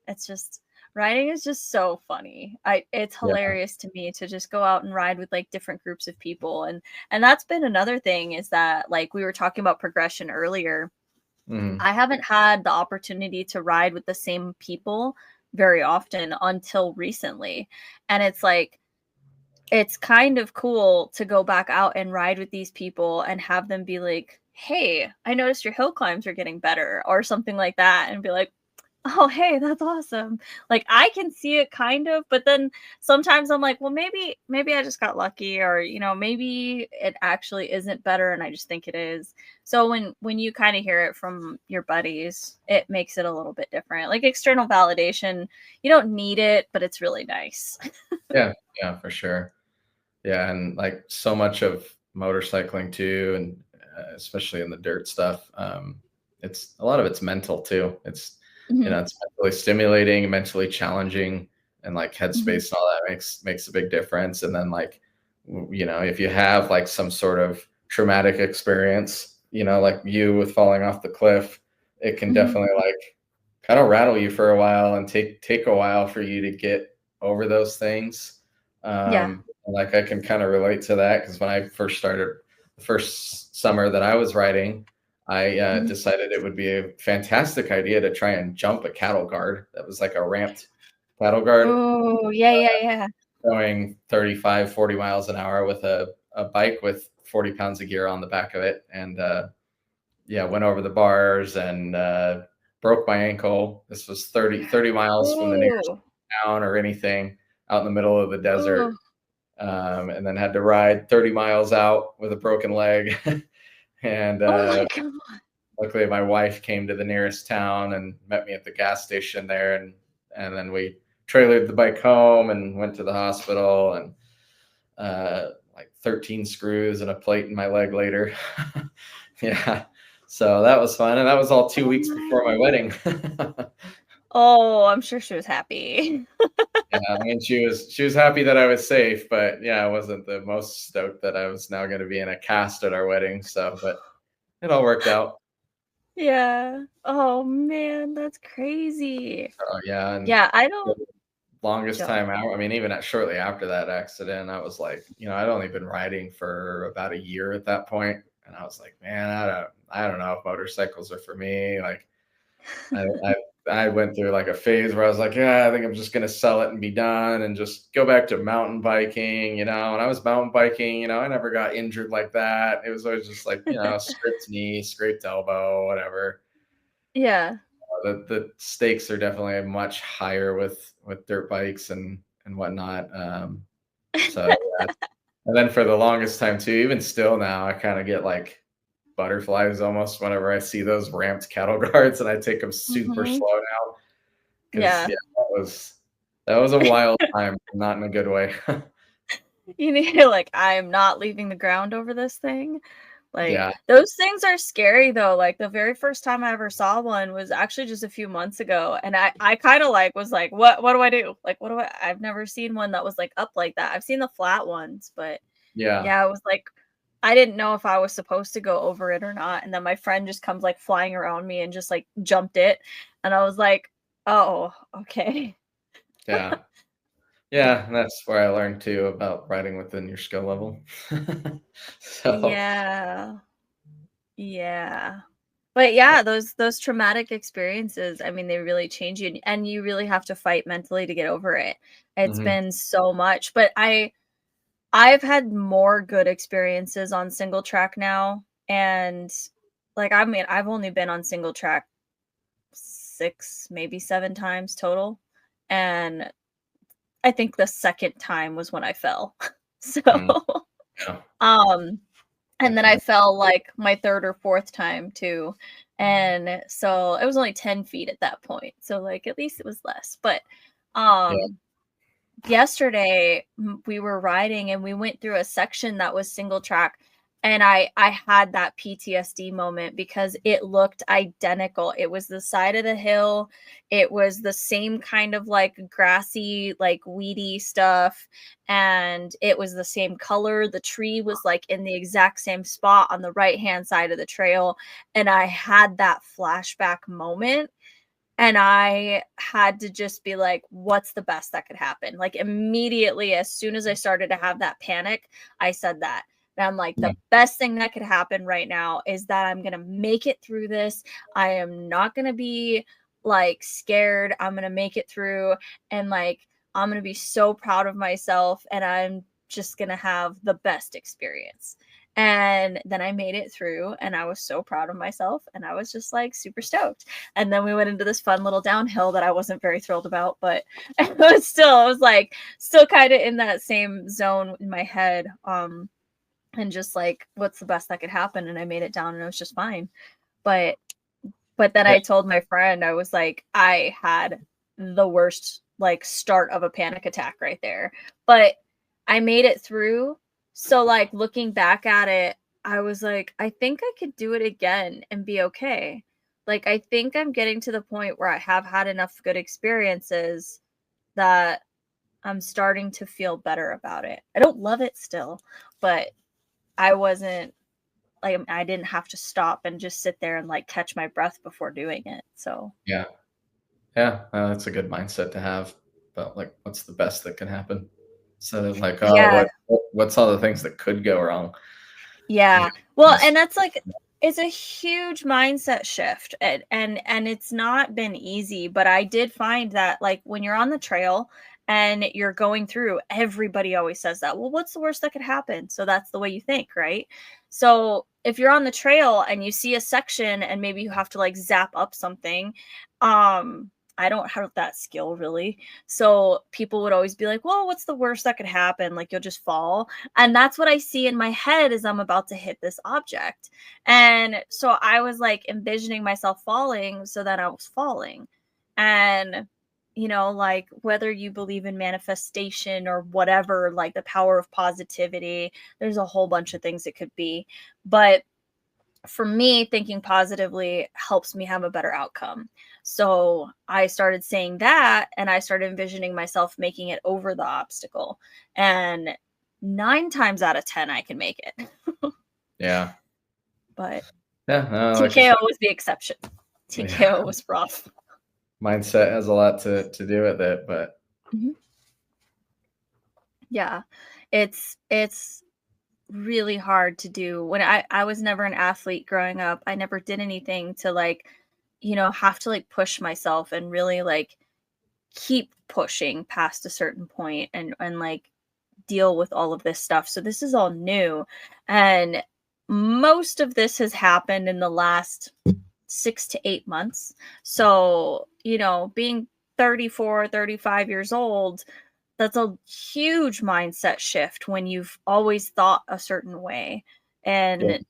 it's just riding is just so funny. It's yeah. hilarious to me to just go out and ride with like different groups of people and that's been another thing is that like we were talking about progression earlier. Mhm. I haven't had the opportunity to ride with the same people very often until recently. And it's like it's kind of cool to go back out and ride with these people and have them be like, "Hey, I noticed your hill climbs are getting better," or something like that, and be like, "Oh, hey, that's awesome." Like I can see it kind of, but then sometimes I'm like, "Well, maybe I just got lucky or, maybe it actually isn't better and I just think it is." So when you kind of hear it from your buddies, it makes it a little bit different. Like external validation, you don't need it, but it's really nice. Yeah, yeah, for sure. Yeah, and like so much of motorcycling too, and especially in the dirt stuff, it's a lot of it's mental too. Mhm. It's mentally stimulating, mentally challenging, and like Mhm. headspace and all that makes a big difference. And then like if you have like some sort of traumatic experience, like you with falling off the cliff, it can Mhm. definitely like kind of rattle you for a while and take a while for you to get over those things. Yeah. Like I can kind of relate to that because when I first started, the first summer that I was riding, I Mhm. decided it would be a fantastic idea to try and jump a cattle guard that was like a ramped cattle guard Oh, yeah, yeah, yeah. going 35, 40 miles an hour with a bike with 40 pounds of gear on the back of it. And yeah, went over the bars and broke my ankle. This was 30 miles from the nearest Oh. town or anything out in the middle of the Oh. desert. And then had to ride 30 miles out with a broken leg. And Oh my god. luckily, my wife came to the nearest town and met me at the gas station there. And then we trailered the bike home and went to the hospital and like 13 screws and a plate in my leg later. Yeah. So that was fun. And that was all 2 weeks before my Oh. wedding. Oh, I'm sure she was happy. Yeah, I mean, she was happy that I was safe, but yeah, I wasn't the most stoked that I was now going to be in a cast at our wedding. So, but it all worked out. Yeah. Oh man, that's crazy. Yeah, and Yeah, I the don't longest jump. time out. I mean, even shortly after that accident, I was like, I'd only been riding for about a year at that point, and I was like, man, I don't know if motorcycles are for me. Like, I, I I went through like a phase where I was like, yeah, I think I'm just gonna sell it and be done and just go back to mountain biking. And I was mountain biking, I never got injured like that. It was always just like, scraped knee, scraped elbow, whatever. Yeah. The stakes are definitely much higher with dirt bikes and whatnot. So yeah. And then for the longest time too, even still now, I kind of get like butterflies almost whenever I see those ramped cattle guards, and I take them super Mhm. slow now because Yeah. yeah, that was a wild time, not in a good way. You need to like, I'm not leaving the ground over this thing. Like, Yeah. those things are scary though. Like the very first time I ever saw one was actually just a few months ago. And I kind of like was like, what do I do? Like, I've never seen one that was like up like that. I've seen the flat ones, but Yeah. yeah, it was like I didn't know if I was supposed to go over it or not. And then my friend just comes like flying around me and just like jumped it. And I was like, oh, okay. Yeah. Yeah, and that's where I learned too about riding within your skill level. So, Yeah. Yeah. But yeah, those traumatic experiences, I mean, they really change you and you really have to fight mentally to get over it. It's mhm, been so much, but I've had more good experiences on single track now, and like I mean, I've only been on single track 6, maybe 7 times total, and I think the second time was when I fell. So, mm, yeah, um I and then can I fell, like, my 3rd or 4th time too, and so it was only 10 feet at that point, so, like, at least it was less, but, yeah, yesterday, we were riding and we went through a section that was single track, and I had that PTSD moment because it looked identical. It was the side of the hill, it was the same kind of, like, grassy, like, weedy stuff, and it was the same color. The tree was, like, in the exact same spot on the right-hand side of the trail, and I had that flashback moment and I had to just be like, what's the best that could happen? Like immediately, as soon as I started to have that panic, I said that. And I'm like, yeah, the best thing that could happen right now is that I'm going to make it through this. I am not going to be like scared. I'm going to make it through. And like, I'm going to be so proud of myself. And I'm just going to have the best experience. And then I made it through and I was so proud of myself. And I was just like super stoked. And then we went into this fun little downhill that I wasn't very thrilled about, but it was like still kind of in that same zone in my head. And just like, what's the best that could happen? And I made it down and it was just fine. But but then yeah, I told my friend, I was like, I had the worst like start of a panic attack right there. But I made it through. So like looking back at it, I was like, I think I could do it again and be okay. Like I think I'm getting to the point where I have had enough good experiences that I'm starting to feel better about it. I don't love it still, but I wasn't like I didn't have to stop and just sit there and like catch my breath before doing it. So, yeah, yeah, that's a good mindset to have about, like, what's the best that can happen instead of like, "Oh, yeah, what's all the things that could go wrong?" Yeah, yeah. Well, and just that's like it's a huge mindset shift and it's not been easy, but I did find that like when you're on the trail and you're going through, everybody always says that. Well, what's the worst that could happen? So that's the way you think, right? So if you're on the trail and you see a section and maybe you have to like zap up something, I don't have that skill really. So people would always be like, "Well, what's the worst that could happen? Like you'll just fall." And that's what I see in my head as I'm about to hit this object. And so I was like envisioning myself falling so that I was falling. And like whether you believe in manifestation or whatever, like the power of positivity, there's a whole bunch of things it could be. But for me, thinking positively helps me have a better outcome. So I started saying that and I started envisioning myself making it over the obstacle. And 9 times out of 10, I can make it. yeah. But Yeah, no, like I TKO said, was the exception. yeah, TKO was rough. mindset has a lot to do with it, but Mhm. Yeah. It's really hard to do. When I was never an athlete growing up, I never did anything to like, have to like push myself and really like keep pushing past a certain point and like deal with all of this stuff. So this is all new and most of this has happened in the last 6 to 8 months. So, being 34, 35 years old, that's a huge mindset shift when you've always thought a certain way. yeah, And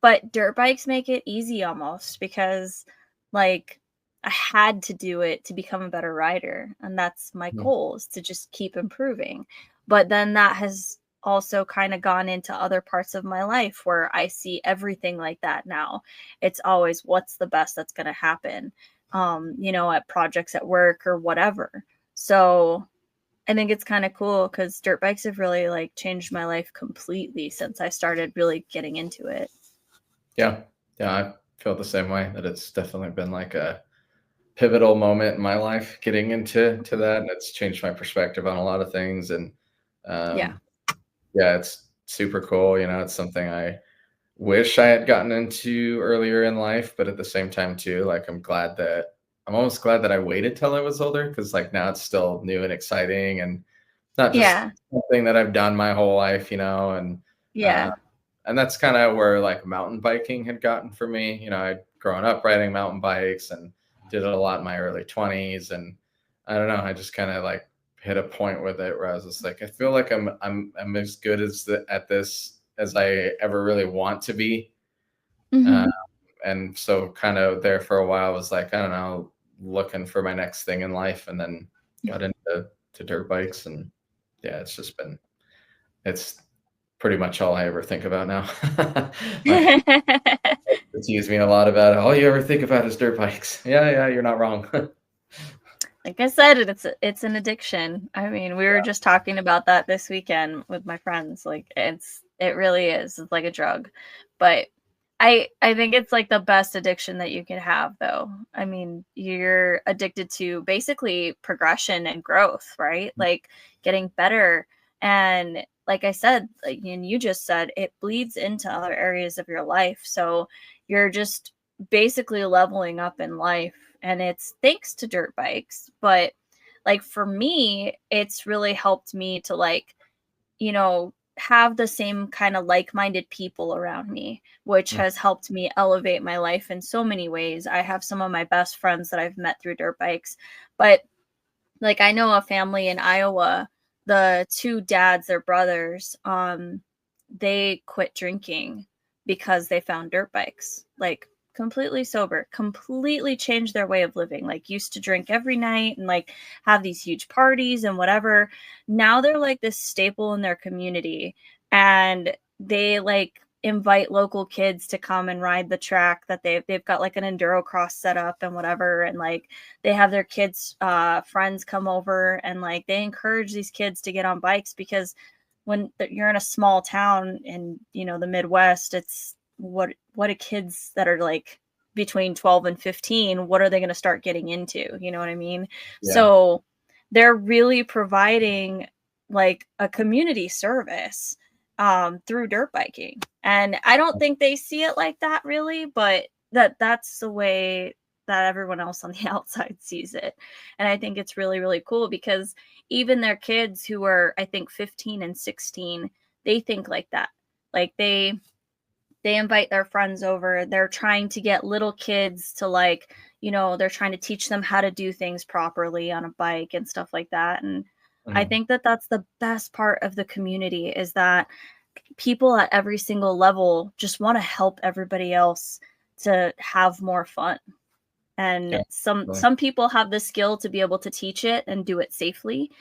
but dirt bikes make it easy almost because like I had to do it to become a better rider and that's my mm, goal is to just keep improving. But then that has also kind of gone into other parts of my life where I see everything like that now. It's always what's the best that's going to happen, at projects at work or whatever. So I think it's kind of cool because dirt bikes have really like changed my life completely since I started really getting into it. Yeah. Yeah. I feel the same way, that it's definitely been like a pivotal moment in my life getting into that. And it's changed my perspective on a lot of things. And Yeah. um, yeah, it's super cool. It's something I wish I had gotten into earlier in life, but at the same time too, like I'm almost glad that I waited till I was older, because like now it's still new and exciting, and not just Yeah. something that I've done my whole life, uh, Yeah. and that's kind of where like mountain biking had gotten for me. I'd grown up riding mountain bikes and did it a lot in my early 20s, and I don't know, I just kind of like hit a point with it where I was just like, I feel like I'm as good at this as I ever really want to be. Uh, Hmm. and so kind of there for a while was like, I don't know, looking for my next thing in life, and then got into dirt bikes. And yeah, it's pretty much all I ever think about now. My it's used me a lot about it. All you ever think about is dirt bikes. Yeah, you're not wrong. Like I said, it's an addiction. I mean, we were just talking about that this weekend with my friends. Like it really is. It's like a drug. But I think it's like the best addiction that you can have though. I mean, you're addicted to basically progression and growth, right? Like getting better. And like I said, like and you just said, it bleeds into other areas of your life. So you're just basically leveling up in life, and it's thanks to dirt bikes. But like for me, it's really helped me to like, have the same kind of like-minded people around me, which has helped me elevate my life in so many ways. I have some of my best friends that I've met through dirt bikes. But like I know a family in Iowa, the two dads, they're brothers, they quit drinking because they found dirt bikes. Like completely sober, completely changed their way of living. Like used to drink every night and like have these huge parties and whatever. Now they're like this staple in their community, and they like invite local kids to come and ride the track that they've got like an enduro cross set up and whatever, and like they have their kids friends come over, and like they encourage these kids to get on bikes because when you're in a small town in the Midwest, it's what are kids that are like between 12 and 15, what are they going to start getting into, you know what I mean? Yeah, So they're really providing like a community service through dirt biking, and I don't think they see it like that really, but that's the way that everyone else on the outside sees it. And I think it's really, really cool because even their kids who are, I think, 15 and 16, they think like that. Like they invite their friends over. They're trying to get little kids to like, they're trying to teach them how to do things properly on a bike and stuff like that. And I mhm, think that that's the best part of the community, is that people at every single level just want to help everybody else to have more fun. yeah, And some really. some people have the skill to be able to teach it and do it safely.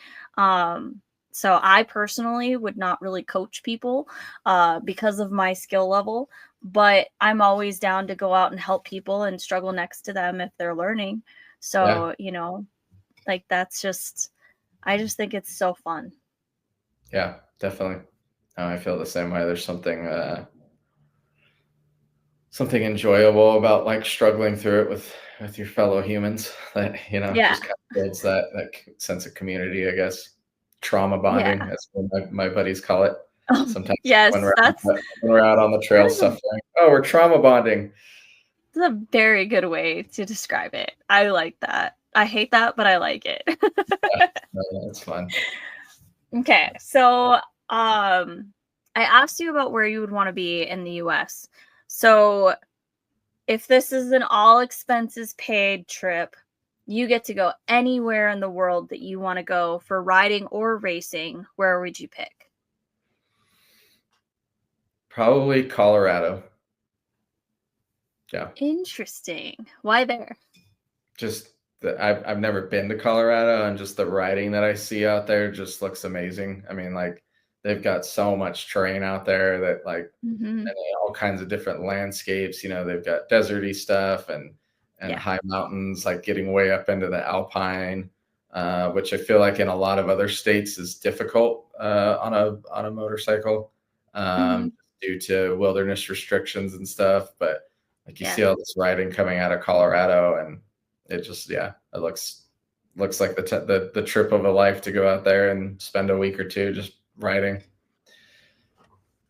So I personally would not really coach people because of my skill level, but I'm always down to go out and help people and struggle next to them if they're learning. Yeah, So like that's just, I just think it's so fun. yeah, definitely. I feel the same way. There's something enjoyable about like struggling through it with your fellow humans, that Yeah. just kind of builds that sense of community, I guess. Trauma Yeah. bonding, that's what my buddies call it. Oh, Sometimes when yes, we're out on the trail that is a suffering, oh, we're trauma bonding. that's a very good way to describe it. I like that. I hate that, but I like it. Yeah, that's fun. Okay, so I asked you about where you would want to be in the US. So if this is an all expenses paid trip, you get to go anywhere in the world that you want to go for riding or racing. Where would you pick? Probably Colorado. Yeah, Interesting. Why there? just I've never been to Colorado, and just the riding that I see out there just looks amazing. I mean, like they've got so much terrain out there that like Hmm. and all kinds of different landscapes. They've got deserty stuff and Yeah. high mountains, like getting way up into the alpine, which I feel like in a lot of other states is difficult on a motorcycle, Hmm. due to wilderness restrictions and stuff. But like you Yeah. see all this riding coming out of Colorado, and it just it looks like the trip of a life to go out there and spend a week or two just riding.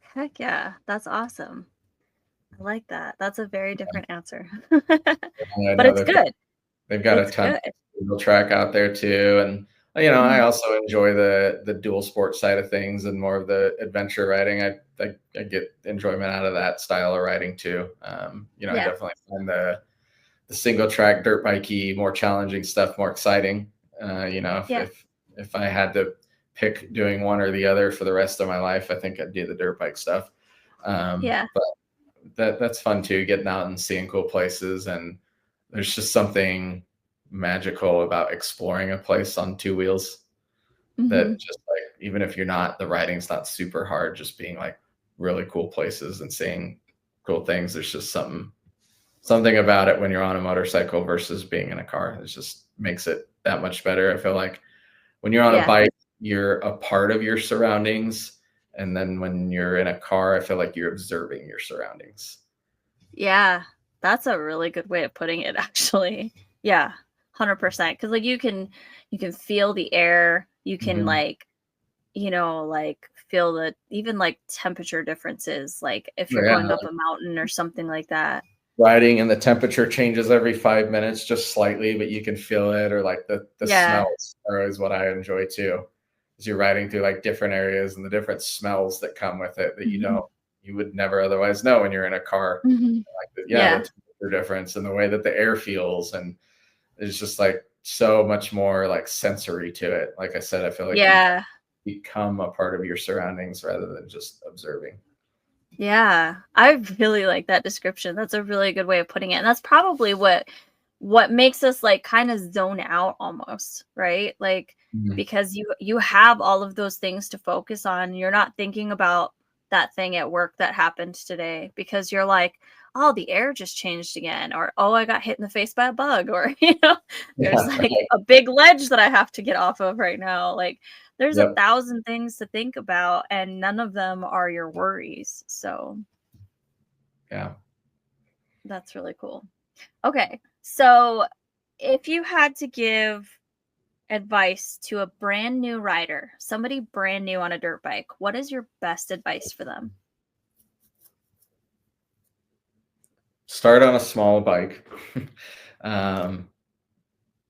Heck yeah. That's awesome. I like that. That's a very different answer. I But know it's good. they've got a It's ton good. of single track out there too, and I Mhm. also enjoy the dual sport side of things and more of the adventure riding. I get enjoyment out of that style of riding too. I Yeah. definitely find the single track dirt bikey more challenging stuff more exciting. Yeah. If I had to pick doing one or the other for the rest of my life, I think I'd do the dirt bike stuff. Yeah. But that's fun too, getting out and seeing cool places. And there's just something magical about exploring a place on two wheels that Mhm. just like, even if the riding's not super hard, just being like really cool places and seeing cool things. There's just something about it when you're on a motorcycle versus being in a car. It just makes it that much better. I feel like when you're on a Yeah. bike, you're a part of your surroundings. And then when you're in a car, I feel like you're observing your surroundings. Yeah. That's a really good way of putting it, actually. Yeah. 100%. Because like you can feel the air. You can Mhm. like, like feel the even like temperature differences, like if you're Yeah, going up a mountain or something like that. riding and the temperature changes every 5 minutes, just slightly, but you can feel it. Or like the Yeah. smells are always what I enjoy too. As you're riding through like different areas and the different smells that come with it that Mhm. you would never otherwise know when you're in a car. Mhm. Like the Yeah. temperature difference and the way that the air feels, and there's just like so much more like sensory to it. Like I said, I feel like you Yeah. become a part of your surroundings rather than just observing. Yeah, I really like that description. That's a really good way of putting it. And that's probably what makes us like kind of zone out almost, right? Like Mhm. because you have all of those things to focus on. You're not thinking about that thing at work that happened today because you're like, "Oh, the air just changed again," or "Oh, I got hit in the face by a bug," or there's Yeah, like right. a big ledge that I have to get off of right now. Like there's a Yep. thousand things to think about and none of them are your worries. So Yeah. that's really cool. Okay. So if you had to give advice to a brand new rider, somebody brand new on a dirt bike, what is your best advice for them? Start on a small bike. um,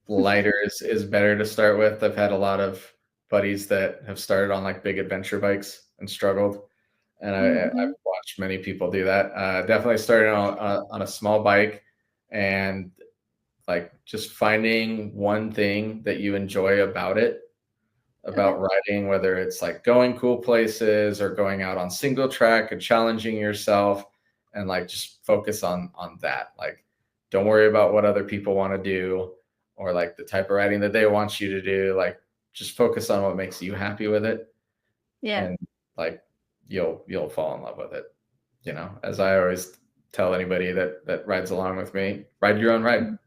Lighter is better to start with. I've had a lot of buddies that have started on like big adventure bikes and struggled, and I've Hmm. watched many people do that. Definitely started on a small bike, and like just finding one thing that you enjoy Okay. about riding, whether it's like going cool places or going out on single track and challenging yourself, and like just focus on that. Like don't worry about what other people want to do or like the type of riding that they want you to do. Like just focus on what makes you happy with it, Yeah. and like you'll fall in love with it. As I always tell anybody that rides along with me, ride your own ride. Mhm.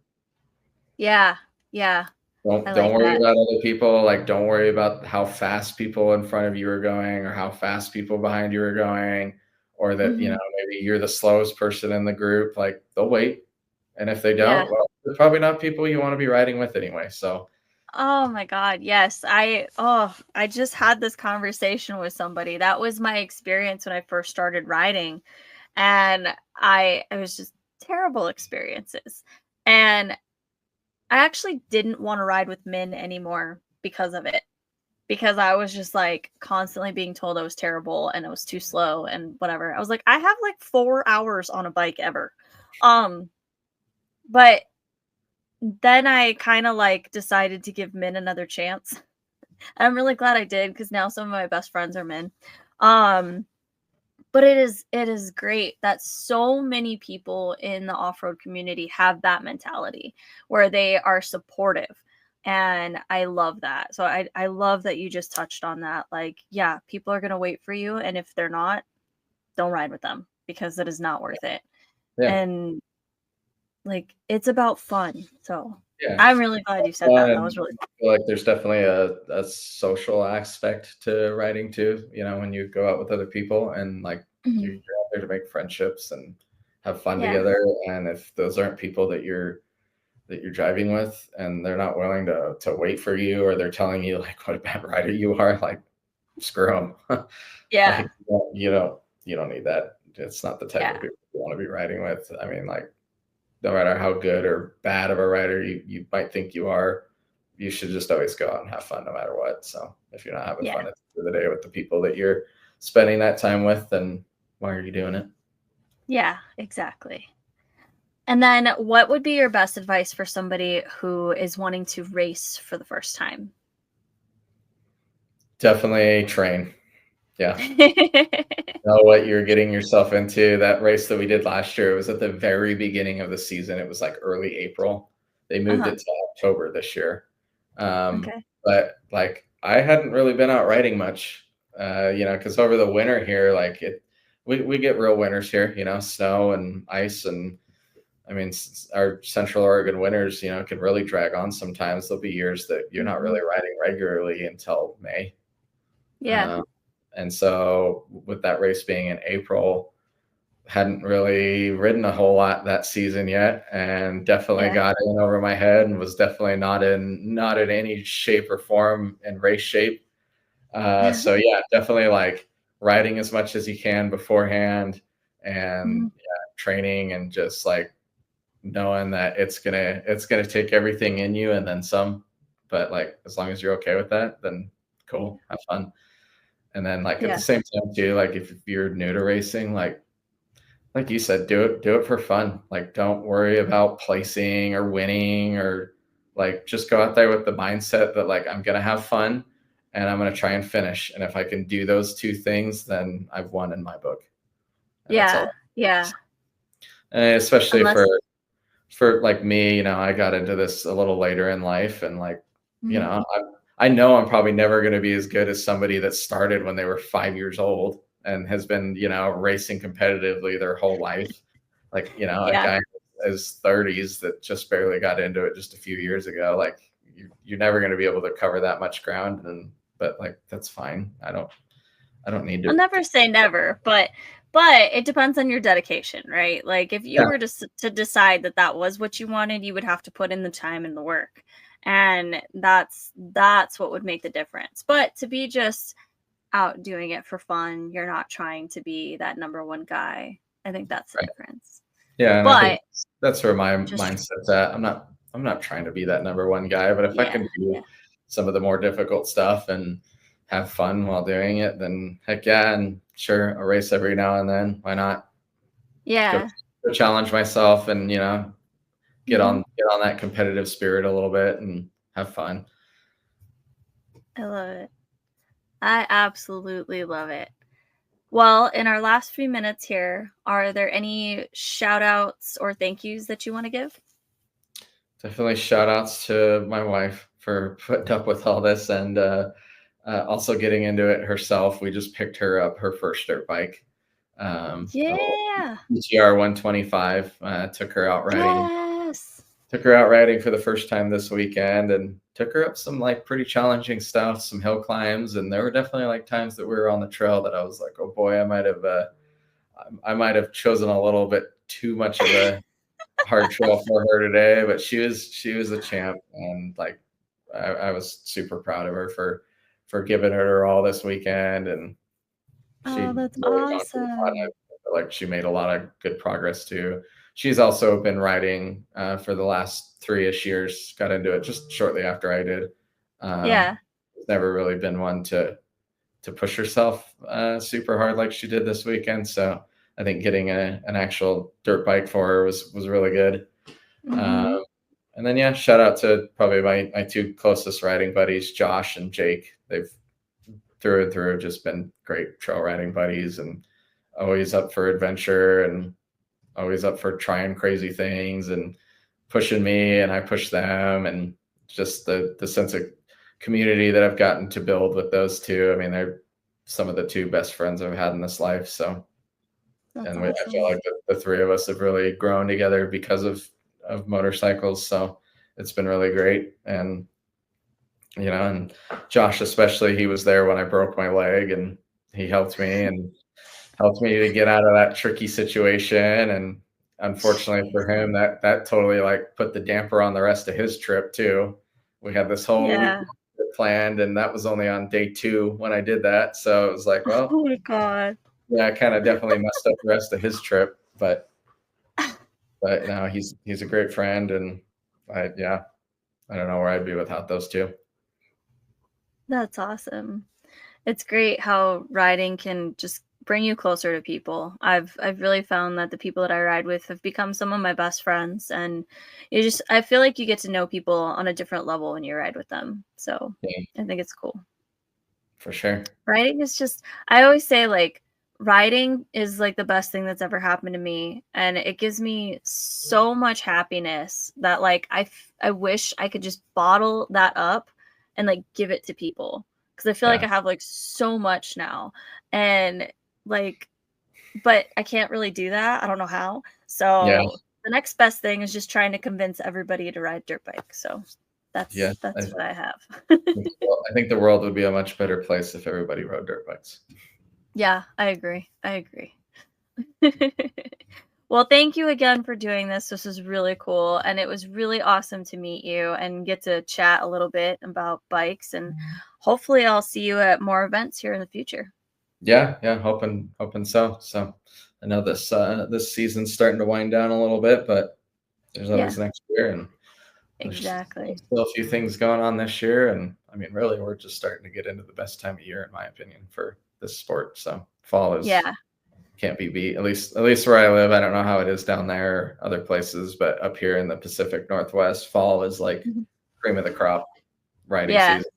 Yeah. Yeah. I Don't like worry that. about other people. Like, don't worry about how fast people in front of you are going or how fast people behind you are going, or that, Hmm. maybe you're the slowest person in the group. Like, they'll wait. And if they Yeah. don't, well, they're probably not people you want to be riding with anyway. So, Oh my God. Yes. I just had this conversation with somebody. That was my experience when I first started riding. And it was just terrible experiences. And I actually didn't want to ride with men anymore because of it. Because I was just like constantly being told I was terrible and I was too slow and whatever. I was like, I have like 4 hours on a bike ever. Um, but then I kind of like decided to give men another chance. I'm really glad I did because now some of my best friends are men. Um, But it is great that so many people in the off-road community have that mentality where they are supportive. And I love that. So I love that you just touched on that. Like, yeah, people are gonna wait for you, and if they're not, don't ride with them because it is not worth it. Yeah. And like it's about fun. So Yeah. I'm really glad you said that. That And was really I feel like there's definitely a social aspect to writing too, when you go out with other people and like fun. you're out there to make friendships and have fun Yeah. together. And if those aren't people that you're driving with and they're not willing to wait for you, or they're telling you like what a bad rider you are, like screw them. Yeah. Like you don't need that. It's not the type of Yeah. people you want to be riding with. I mean, like no matter how good or bad of a rider you might think you are, you should just always go out and have fun no matter what. So if you're not having Yeah. fun at the end of the day with the people that you're spending that time with, then why are you doing it? Yeah, exactly. And then what would be your best advice for somebody who is wanting to race for the first time? Definitely train. Yeah. Know what you're getting yourself into. That race that we did last year, it was at the very beginning of the season. It was like early April. They moved Uh-huh. it to October this year. Okay. But like I hadn't really been out riding much, because over the winter here, like we get real winters here, snow and ice. And I mean, our Central Oregon winters, can really drag on sometimes. There'll be years that you're not Mhm. really riding regularly until May. Yeah. Um, and so with that race being in April, hadn't really ridden a whole lot that season yet, and definitely Yeah. got in over my head and was definitely not in any shape or form in race shape. So yeah, definitely like riding as much as you can beforehand, and Mhm. yeah, training and just like knowing that it's gonna take everything in you and then some. But like as long as you're okay with that, then cool, have fun. And then like at the Yeah. same time too, like if you're new to racing, like you said, do it for fun. Like don't worry about placing or winning, or like just go out there with the mindset that like I'm gonna have fun and I'm gonna try and finish. And if I can do those two things, then I've won in my book. And that's Yeah. all. Yeah. And especially for Unless like me, I got into this a little later in life, and like, you Mhm. know, I know I'm probably never going to be as good as somebody that started when they were 5 years old and has been, racing competitively their whole life. Like, a Yeah. guy in his 30s that just barely got into it just a few years ago. Like, you're never going to be able to cover that much ground, but like that's fine. I don't need I'll to. never say never, but it depends on your dedication, right? Like if you Yeah, were to decide that that was what you wanted, you would have to put in the time and the work. And that's what would make the difference. But to be just out doing it for fun, you're not trying to be that number one guy. I think that's the right. difference. Yeah, and I think But that's where my just mindset's at. I'm not trying to be that number one guy, but if I yeah, can yeah. do some of the more difficult stuff and have fun while doing it, then heck yeah, and sure, a race every now and then. Why not? Go, Yeah. go challenge myself and get Hmm. on get on that competitive spirit a little bit and have fun. I love it. I absolutely love it. Well, in our last few minutes here, are there any shout outs or thank yous that you want to give? Definitely shout outs to my wife for putting up with all this, and also getting into it herself. We just picked her up her first dirt bike, a little Yeah. GTR 125. Took her out riding. Yes. Took her out riding for the first time this weekend, and took her up some like pretty challenging stuff, some hill climbs, and there were definitely like times that we were on the trail that I was like, oh boy, I might have chosen a little bit too much of a hard trail for her today, but she was a champ, and like I was super proud of her for giving her all this weekend, and Oh, she that's really conquered a lot. I awesome. feel like she made a lot of good progress too. She's also been riding for the last 3-ish years. Got into it just shortly after I did. Yeah. Never really been one to push herself super hard like she did this weekend. So I think getting an actual dirt bike for her was really good. Hmm. Um, and then yeah, shout out to probably my two closest riding buddies, Josh and Jake. They've through and through just been great trail riding buddies, and always up for adventure and always up for trying crazy things and pushing me, and I push them, and just the sense of community that I've gotten to build with those two. I mean, they're some of the two best friends I've had in this life. So, That's and I feel awesome. like the three of us have really grown together because of motorcycles. So it's been really great. And and Josh especially, he was there when I broke my leg, and he helped me to get out of that tricky situation. And unfortunately Jeez. for him, that totally like put the damper on the rest of his trip too. We had this whole week Yeah. planned, and that was only on day 2 when I did that. So it was like, well, Oh my God. yeah, I kind of definitely messed up the rest of his trip. But no, he's a great friend, and yeah, I don't know where I'd be without those two. That's awesome. It's great how riding can just bring you closer to people. I've really found that the people that I ride with have become some of my best friends, and I feel like you get to know people on a different level when you ride with them. So Yeah, I think it's cool. for sure. Riding is just, I always say, like, riding is like the best thing that's ever happened to me, and it gives me so much happiness that, like, I wish I could just bottle that up and like give it to people, because I feel like Yeah, I have like so much now, and like, but I can't really do that. I don't know how. yeah, So the next best thing is just trying to convince everybody to ride dirt bike. So yeah. that's what I have. I think the world would be a much better place if everybody rode dirt bikes. Yeah, I agree. I agree. Well, thank you again for doing this. This was really cool. And it was really awesome to meet you and get to chat a little bit about bikes. And hopefully, I'll see you at more events here in the future. Yeah, yeah, hoping so. So I know this season's starting to wind down a little bit, but there's Yeah, always next year, and there's exactly. still a few things going on this year. And I mean, really, we're just starting to get into the best time of year, in my opinion, for this sport. So fall is Yeah. can't be beat. At least where I live. I don't know how it is down there, or other places, but up here in the Pacific Northwest, fall is like Mhm. cream of the crop riding Yeah, season.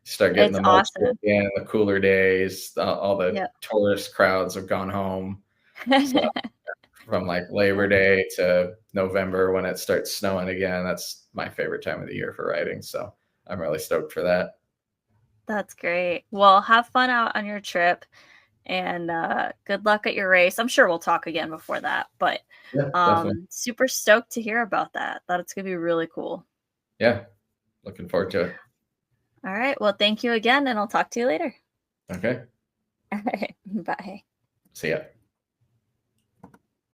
Start getting it's the moisture awesome. again, the cooler days, all the Yep. tourist crowds have gone home. So from like Labor Day to November when it starts snowing again, that's my favorite time of the year for riding. So I'm really stoked for that. That's great. Well, have fun out on your trip, and good luck at your race. I'm sure we'll talk again before that, but Yeah, definitely. super stoked to hear about that. Thought it's gonna be really cool. Yeah, looking forward to it. All right. Well, thank you again, and I'll talk to you later. Okay. All right. Bye. See ya.